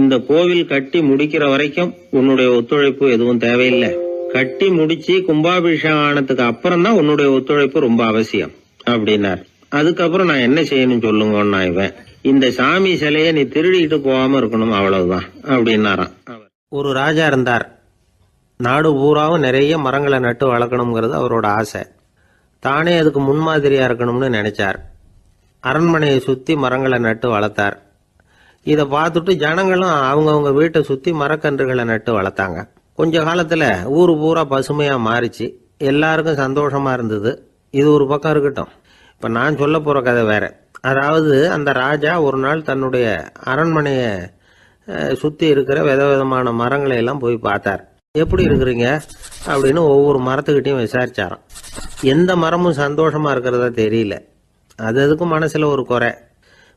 இந்த கோவில் கட்டி முடிக்கிற வரைக்கும் உன்னுடைய ஒத்துழைப்பு எதுவும் தேவையில்லை. கட்டி முடிச்சு கும்பாபிஷேகம் ஆனதுக்கு அப்புறம் தான் உன்னுடைய ஒத்துழைப்பு ரொம்ப அவசியம் அப்படின்னார். அதுக்கப்புறம் நான் என்ன செய்யணும் சொல்லுங்கன்னா, இவன் இந்த சாமி சிலையை நீ திருடிட்டு போகாம இருக்கணும், அவ்வளவுதான் அப்படின்னாராம். ஒரு ராஜா இருந்தார். நாடு பூராவும் நிறைய மரங்களை நட்டு வளர்க்கணுங்கிறது அவரோட ஆசை. தானே அதுக்கு முன்மாதிரியா இருக்கணும்னு நினைச்சார். அரண்மனையை சுத்தி மரங்களை நட்டு வளர்த்தார். இதை பார்த்துட்டு ஜனங்களும் அவங்கவுங்க வீட்டை சுத்தி மரக்கன்றுகளை நட்டு வளர்த்தாங்க. கொஞ்ச காலத்துல ஊரு பூரா பசுமையா மாறிச்சு. எல்லாருக்கும் சந்தோஷமா இருந்தது. இது ஒரு பக்கம் இருக்கட்டும். இப்ப நான் சொல்ல போற கதை வேற. அதாவது அந்த ராஜா ஒரு நாள் தன்னுடைய அரண்மனைய சுத்தி இருக்கிற விதவிதமான மரங்களை எல்லாம் போய் பார்த்தார். எப்படி இருக்கிறீங்க அப்படின்னு ஒவ்வொரு மரத்துக்கிட்டையும் விசாரிச்சாராம். எந்த மரமும் சந்தோஷமா இருக்கிறதா தெரியல. அது அதுக்கும் மனசுல ஒரு குறை.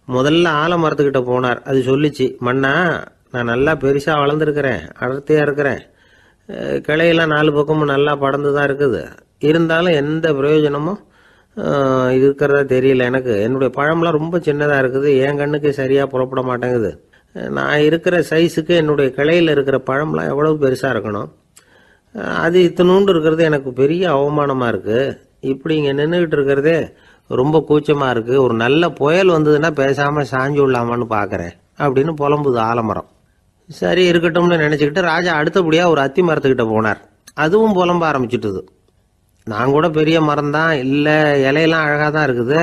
முதல்ல ஆலமரத்துக்கிட்ட போனார். அது சொல்லிச்சு, மண்ணா, நான் நல்லா பெருசா வளர்ந்துருக்கிறேன், அடர்த்தியா இருக்கிறேன், கிளையெல்லாம் நாலு பக்கமும் நல்லா படர்ந்து தான் இருக்குது, இருந்தாலும் எந்த பிரயோஜனமும் இருக்கிறதா தெரியல எனக்கு. என்னுடைய பழம்லாம் ரொம்ப சின்னதா இருக்குது, என் கண்ணுக்கு சரியா புறப்பட மாட்டேங்குது. நான் இருக்கிற சைஸுக்கு என்னுடைய கிளையில இருக்கிற பழம்லாம் எவ்வளவு பெருசா இருக்கணும், அது இத்தினூண்டு இருக்கிறது எனக்கு பெரிய அவமானமா இருக்கு. இப்படி இங்க நின்றுகிட்டு இருக்கிறதே ரொம்ப கூச்சமா இருக்கு. ஒரு நல்ல புயல் வந்ததுன்னா பேசாம சாஞ்சு விடலாமான்னு பாக்குறேன் அப்படின்னு புலம்புது ஆலமரம். சரி இருக்கட்டும்னு நினைச்சுக்கிட்டு ராஜா அடுத்தபடியா ஒரு அத்தி மரத்துக்கிட்ட போனார். அதுவும் புலம்ப ஆரம்பிச்சுட்டுது. நான் கூட பெரிய மரம் தான், இல்ல இலையெல்லாம் அழகா தான் இருக்குது,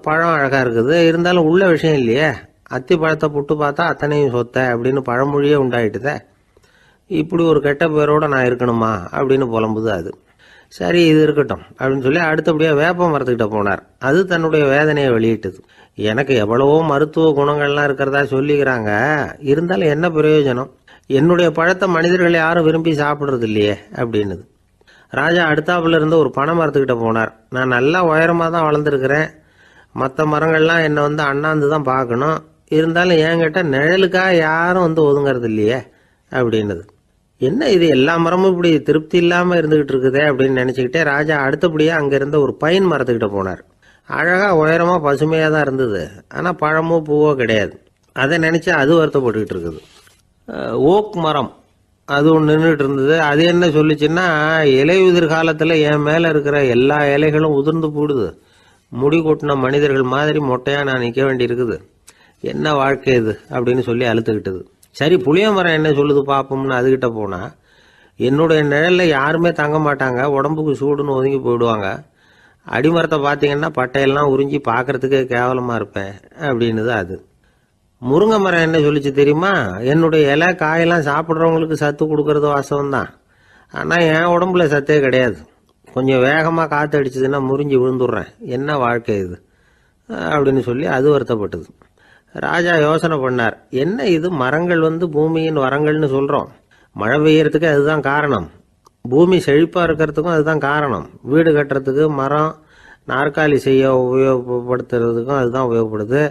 பழம் அழகா இருக்குது, இருந்தாலும் உள்ள விஷயம் இல்லையே, அத்தி பழத்தை புட்டு பார்த்தா அத்தனையும் சொத்த அப்படின்னு பழமொழியே உண்டாயிட்டுதே. இப்படி ஒரு கெட்ட பேரோட நான் இருக்கணுமா அப்படின்னு புலம்புது அது. சரி இது இருக்கட்டும் அப்படின்னு சொல்லி அடுத்தபடியாக வேப்ப மரத்துக்கிட்ட போனார். அது தன்னுடைய வேதனையை வெளியிட்டது. எனக்கு எவ்வளவோ மருத்துவ குணங்கள்லாம் இருக்கிறதா சொல்லிக்கிறாங்க, இருந்தாலும் என்ன பிரயோஜனம், என்னுடைய பழத்தை மனிதர்கள் யாரும் விரும்பி சாப்பிட்றது இல்லையே அப்படின்னுது. ராஜா அடுத்தாப்புல இருந்த ஒரு பனை மரத்துக்கிட்ட போனார். நான் நல்லா உயரமாக தான் வளர்ந்துருக்கிறேன், மற்ற மரங்கள்லாம் என்னை அண்ணாந்து தான் பார்க்கணும், இருந்தாலும் என்கிட்ட நிழலுக்காக யாரும் ஒதுங்கிறது இல்லையே அப்படின்னுது. என்ன இது எல்லா மரமும் இப்படி திருப்தி இல்லாமல் இருந்துகிட்டு இருக்குதே அப்படின்னு நினச்சிக்கிட்டே ராஜா அடுத்தபடியாக அங்கே இருந்த ஒரு பைன் மரத்துக்கிட்ட போனார். அழகாக உயரமாக பசுமையாக தான் இருந்தது, ஆனால் பழமோ பூவோ கிடையாது. அதை நினச்சி அது வருத்தப்பட்டுக்கிட்டு இருக்குது. ஓக் மரம் அது ஒன்று நின்றுட்டு இருந்தது. அது என்ன சொல்லிச்சுன்னா, இலையுதிர் காலத்தில் என் மேலே இருக்கிற எல்லா இலைகளும் உதிர்ந்து போடுது, முடி கொட்டின மனிதர்கள் மாதிரி மொட்டையாக நான் நிற்க வேண்டி இருக்குது, என்ன வாழ்க்கை இது அப்படின்னு சொல்லி அழுத்துக்கிட்டது. சரி புளிய மரம் என்ன சொல்லுது பார்ப்போம்னு அதுகிட்ட போனால், என்னுடைய நிழலில் யாருமே தங்க மாட்டாங்க, உடம்புக்கு சூடுன்னு ஒதுங்கி போயிடுவாங்க, அடிமரத்தை பார்த்தீங்கன்னா பட்டையெல்லாம் உறிஞ்சி பார்க்கறதுக்கே கேவலமாக இருப்பேன் அப்படின்னுது அது. முருங்கை மரம் என்ன சொல்லிச்சு தெரியுமா, என்னுடைய இலை காயெல்லாம் சாப்பிட்றவங்களுக்கு சத்து கொடுக்கறது வாசம்தான், ஆனால் என் உடம்புல சத்தே கிடையாது, கொஞ்சம் வேகமாக காற்று அடிச்சதுன்னா முறிஞ்சி விழுந்துடுறேன், என்ன வாழ்க்கை இது அப்படின்னு சொல்லி அது வருத்தப்பட்டது. ராஜா யோசனை பண்ணார், என்ன இது மரங்கள் பூமியின் வரங்கள்னு சொல்கிறோம், மழை பெய்யறதுக்கு அதுதான் காரணம், பூமி செழிப்பாக இருக்கிறதுக்கும் அதுதான் காரணம், வீடு கட்டுறதுக்கு மரம், நாற்காலி செய்ய உபயோகப்படுத்துறதுக்கும் அதுதான் உபயோகப்படுது,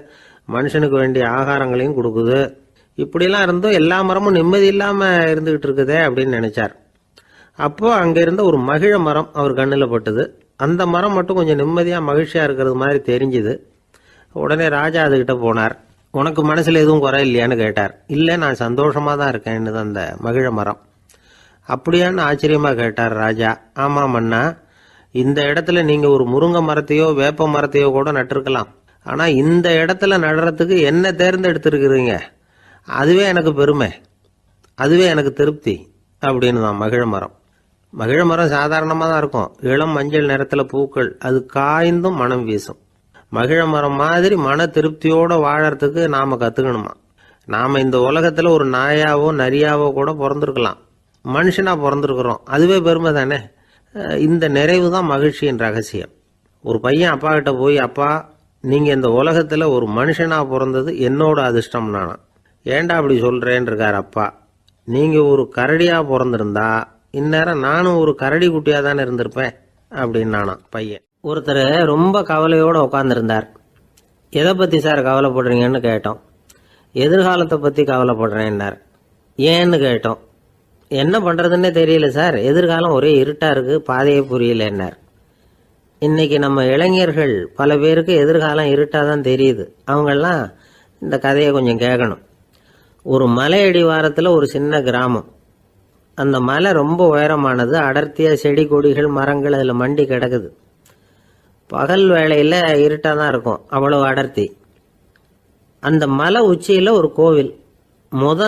மனுஷனுக்கு வேண்டிய ஆகாரங்களையும் கொடுக்குது, இப்படிலாம் இருந்தும் எல்லா மரமும் நிம்மதி இல்லாமல் இருந்துகிட்டு இருக்குதே அப்படின்னு நினைச்சார். அப்போ அங்கே இருந்த ஒரு மகிழ மரம் அவர் கண்ணில் பட்டுது. அந்த மரம் மட்டும் கொஞ்சம் நிம்மதியாக மகிழ்ச்சியாக இருக்கிறது மாதிரி தெரிஞ்சுது. உடனே ராஜா அதுகிட்ட போனார். உனக்கு மனசில் எதுவும் குறை இல்லையான்னு கேட்டார். இல்லை, நான் சந்தோஷமாக தான் இருக்கேன்னு அந்த மகிழ மரம். அப்படியான்னு ஆச்சரியமாக கேட்டார் ராஜா. ஆமாம் அண்ணா, இந்த இடத்துல நீங்கள் ஒரு முருங்கை மரத்தையோ வேப்ப மரத்தையோ கூட நட்டிருக்கலாம், ஆனால் இந்த இடத்துல நடுறதுக்கு என்ன தேர்ந்தெடுத்திருக்கிறீங்க, அதுவே எனக்கு பெருமை, அதுவே எனக்கு திருப்தி அப்படின்னு தான் மகிழ மரம். மகிழ மரம் சாதாரணமாக தான் இருக்கும், இளம் மஞ்சள் நிறத்தில் பூக்கள், அது காய்ந்தும் மனம் வீசும். மகிழ மரம் மாதிரி மன திருப்தியோடு வாழறதுக்கு நாம் கற்றுக்கணுமா. நாம் இந்த உலகத்தில் ஒரு நாயாவோ நரியாவோ கூட பிறந்திருக்கலாம், மனுஷனாக பிறந்திருக்கிறோம், அதுவே பெருமை தானே. இந்த நிறைவு தான் மகிழ்ச்சியின் ரகசியம். ஒரு பையன் அப்பா கிட்ட போய், அப்பா நீங்கள் இந்த உலகத்தில் ஒரு மனுஷனாக பிறந்தது என்னோட அதிர்ஷ்டம் நானா. ஏண்டா அப்படி சொல்கிறேன்னு இருக்கார் அப்பா. நீங்கள் ஒரு கரடியாக பிறந்திருந்தா இந்நேரம் நானும் ஒரு கரடி குட்டியாக தானே இருந்திருப்பேன் அப்படின்னு நானா பையன். ஒருத்தர் ரொம்ப கவலையோடு உட்காந்துருந்தார். எதை பற்றி சார் கவலைப்படுறீங்கன்னு கேட்டோம். எதிர்காலத்தை பற்றி கவலைப்படுறேன்னார். ஏன்னு கேட்டோம். என்ன பண்ணுறதுன்னே தெரியல சார், எதிர்காலம் ஒரே இருட்டாக இருக்குது, பாதையே புரியலன்னார். இன்றைக்கி நம்ம இளைஞர்கள் பல பேருக்கு எதிர்காலம் இருட்டாக தான் தெரியுது. அவங்கெல்லாம் இந்த கதையை கொஞ்சம் கேட்கணும். ஒரு மலை அடிவாரத்தில் ஒரு சின்ன கிராமம். அந்த மலை ரொம்ப உயரமானது, அடர்த்தியாக செடி கொடிகள் மரங்கள் அதில் மண்டி கிடக்குது. பகல் வேளையில் இருட்டாக தான் இருக்கும், அவ்வளோ அடர்த்தி. அந்த மலை உச்சியில் ஒரு கோவில்.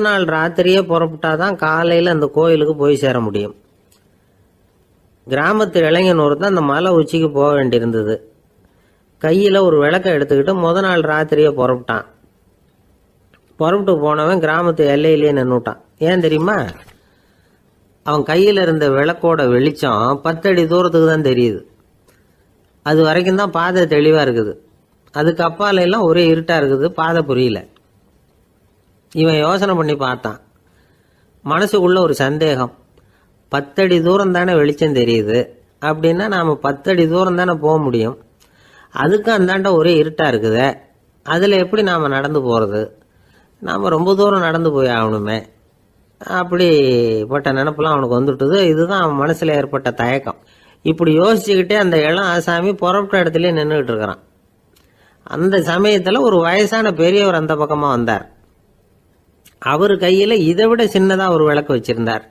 நாள் ராத்திரியே புறப்பட்டாதான் காலையில் அந்த கோயிலுக்கு போய் சேர முடியும். கிராமத்து இளைஞன் ஒருத்தன் அந்த மலை உச்சிக்கு போக வேண்டியிருந்தது. கையில் ஒரு விளக்கை எடுத்துக்கிட்டு நாள் ராத்திரியே புறப்பட்டான். புறப்பட்டு போனவன் கிராமத்து எல்லையிலேயே நின்றுட்டான். ஏன் தெரியுமா? அவன் கையில் இருந்த விளக்கோட வெளிச்சம் 10 அடி தூரத்துக்கு தான் தெரியுது. அது வரைக்கும் தான் பாதை தெளிவாக இருக்குது, அதுக்கு அப்பால எல்லாம் ஒரே இருட்டாக இருக்குது, பாதை புரியல. இவன் யோசனை பண்ணி பார்த்தான். மனசுக்குள்ள ஒரு சந்தேகம், 10 அடி தூரம் தானே வெளிச்சம் தெரியுது, அப்படின்னா நாம் 10 அடி தூரம் தானே போக முடியும், அதுக்கு அந்தாண்ட ஒரே இருட்டாக இருக்குது, அதில் எப்படி நாம் நடந்து போகிறது, நாம் ரொம்ப தூரம் நடந்து போய் ஆகணுமே, அப்படிப்பட்ட நினப்பெல்லாம் அவனுக்கு வந்துட்டுது. இதுதான் அவன் மனசில் ஏற்பட்ட தயக்கம். இப்படி யோசிச்சுக்கிட்டே அந்த இளம் ஆசாமி புறப்பட்ட இடத்துலயே நின்றுக்கிட்டு இருக்கிறான். அந்த சமயத்தில் ஒரு வயசான பெரியவர் அந்த பக்கமாக வந்தார். அவர் கையில் இதை விட சின்னதாக ஒரு விளக்கு வச்சிருந்தார்.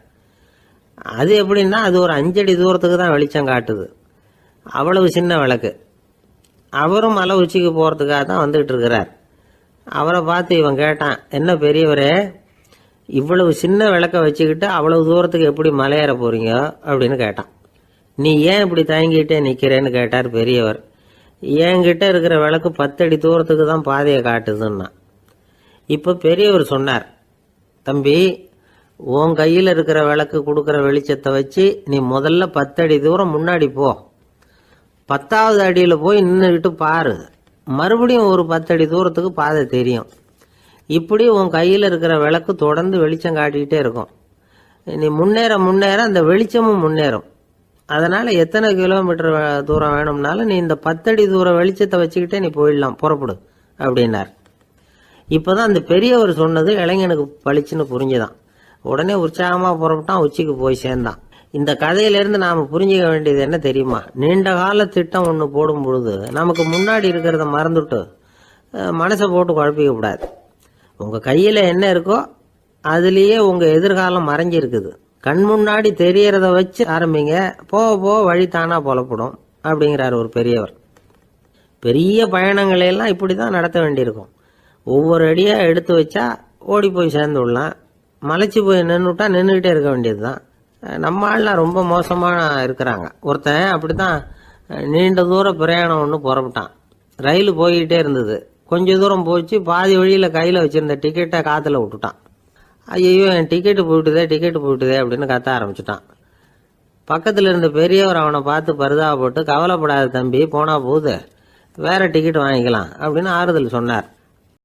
அது எப்படின்னா, அது ஒரு 5 அடி தூரத்துக்கு தான் வெளிச்சம் காட்டுது, அவ்வளவு சின்ன விளக்கு. அவரும் மலை உச்சிக்கு போகிறதுக்காக தான் வந்துக்கிட்டு இருக்கிறார். அவரை பார்த்து இவன் கேட்டான், என்ன பெரியவரே, இவ்வளவு சின்ன விளக்க வச்சுக்கிட்டு அவ்வளவு தூரத்துக்கு எப்படி மலையேற போறீங்க அப்படின்னு கேட்டான். நீ ஏன் இப்படி தயங்கிட்டே நிற்கிறேன்னு கேட்டார் பெரியவர். என்கிட்ட இருக்கிற விளக்கு 10 அடி தூரத்துக்கு தான் பாதையை காட்டுதுன்னா. இப்போ பெரியவர் சொன்னார், தம்பி, உன் கையில் இருக்கிற விளக்கு கொடுக்குற வெளிச்சத்தை வச்சு நீ முதல்ல 10 அடி தூரம் முன்னாடி போ. 10வது அடியில் போய் நின்றுக்கிட்டு பாரு. மறுபடியும் ஒரு 10 அடி தூரத்துக்கு பாதை தெரியும். இப்படி உன் கையில் இருக்கிற விளக்கு தொடர்ந்து வெளிச்சம் காட்டிக்கிட்டே இருக்கும். நீ முன்னேற முன்னேற அந்த வெளிச்சமும் முன்னேறும். அதனால் எத்தனை கிலோமீட்டர் தூரம் வேணும்னாலும் நீ இந்த 10 அடி தூரம் வெளிச்சத்தை வச்சுக்கிட்டே நீ போயிடலாம், புறப்படு அப்படின்னார். இப்போதான் அந்த பெரியவர் சொன்னது இளைஞனுக்கு பளிச்சுன்னு புரிஞ்சுதான். உடனே உற்சாகமாக புறப்பட்டான், உச்சிக்கு போய் சேர்ந்தான். இந்த கதையிலேருந்து நாம் புரிஞ்சிக்க வேண்டியது என்ன தெரியுமா? நீண்ட கால திட்டம் ஒன்று போடும் பொழுது நமக்கு முன்னாடி இருக்கிறத மறந்துட்டு மனசை போட்டு குழப்பிக்க கூடாது. உங்கள் கையில் என்ன இருக்கோ அதுலேயே உங்கள் எதிர்காலம் மறைஞ்சிருக்குது. கண் முன்னாடி தெரியறத வச்சு ஆரம்பிங்க, போக போக வழி தானா புலப்படும் அப்படிங்கிறார் ஒரு பெரியவர். பெரிய பயணங்களையெல்லாம் இப்படி தான் நடத்த வேண்டியிருக்கும். ஒவ்வொரு அடியாக எடுத்து வச்சா ஓடி போய் சேர்ந்து விடலாம். மலைச்சு போய் நின்றுட்டா நின்றுக்கிட்டே இருக்க வேண்டியது தான். நம்ம ஆள்லாம் ரொம்ப மோசமாக இருக்கிறாங்க. ஒருத்தன் அப்படி தான் நீண்ட தூர பிரயாணம் ஒன்று புறப்பட்டான். ரயில் போய்கிட்டே இருந்தது. கொஞ்சம் தூரம் போச்சு, பாதி வழியில் கையில் வச்சுருந்த டிக்கெட்டை காற்றுல விட்டுட்டான். ஐயோ என் டிக்கெட்டு போயிட்டுதே அப்படின்னு கத்த ஆரம்பிச்சுட்டான். பக்கத்தில் இருந்த பெரியவர் அவனை பார்த்து பரிதாபப்பட்டு, கவலைப்படாத தம்பி, போனால் போகுது, வேற டிக்கெட் வாங்கிக்கலாம் அப்படின்னு ஆறுதல் சொன்னார்.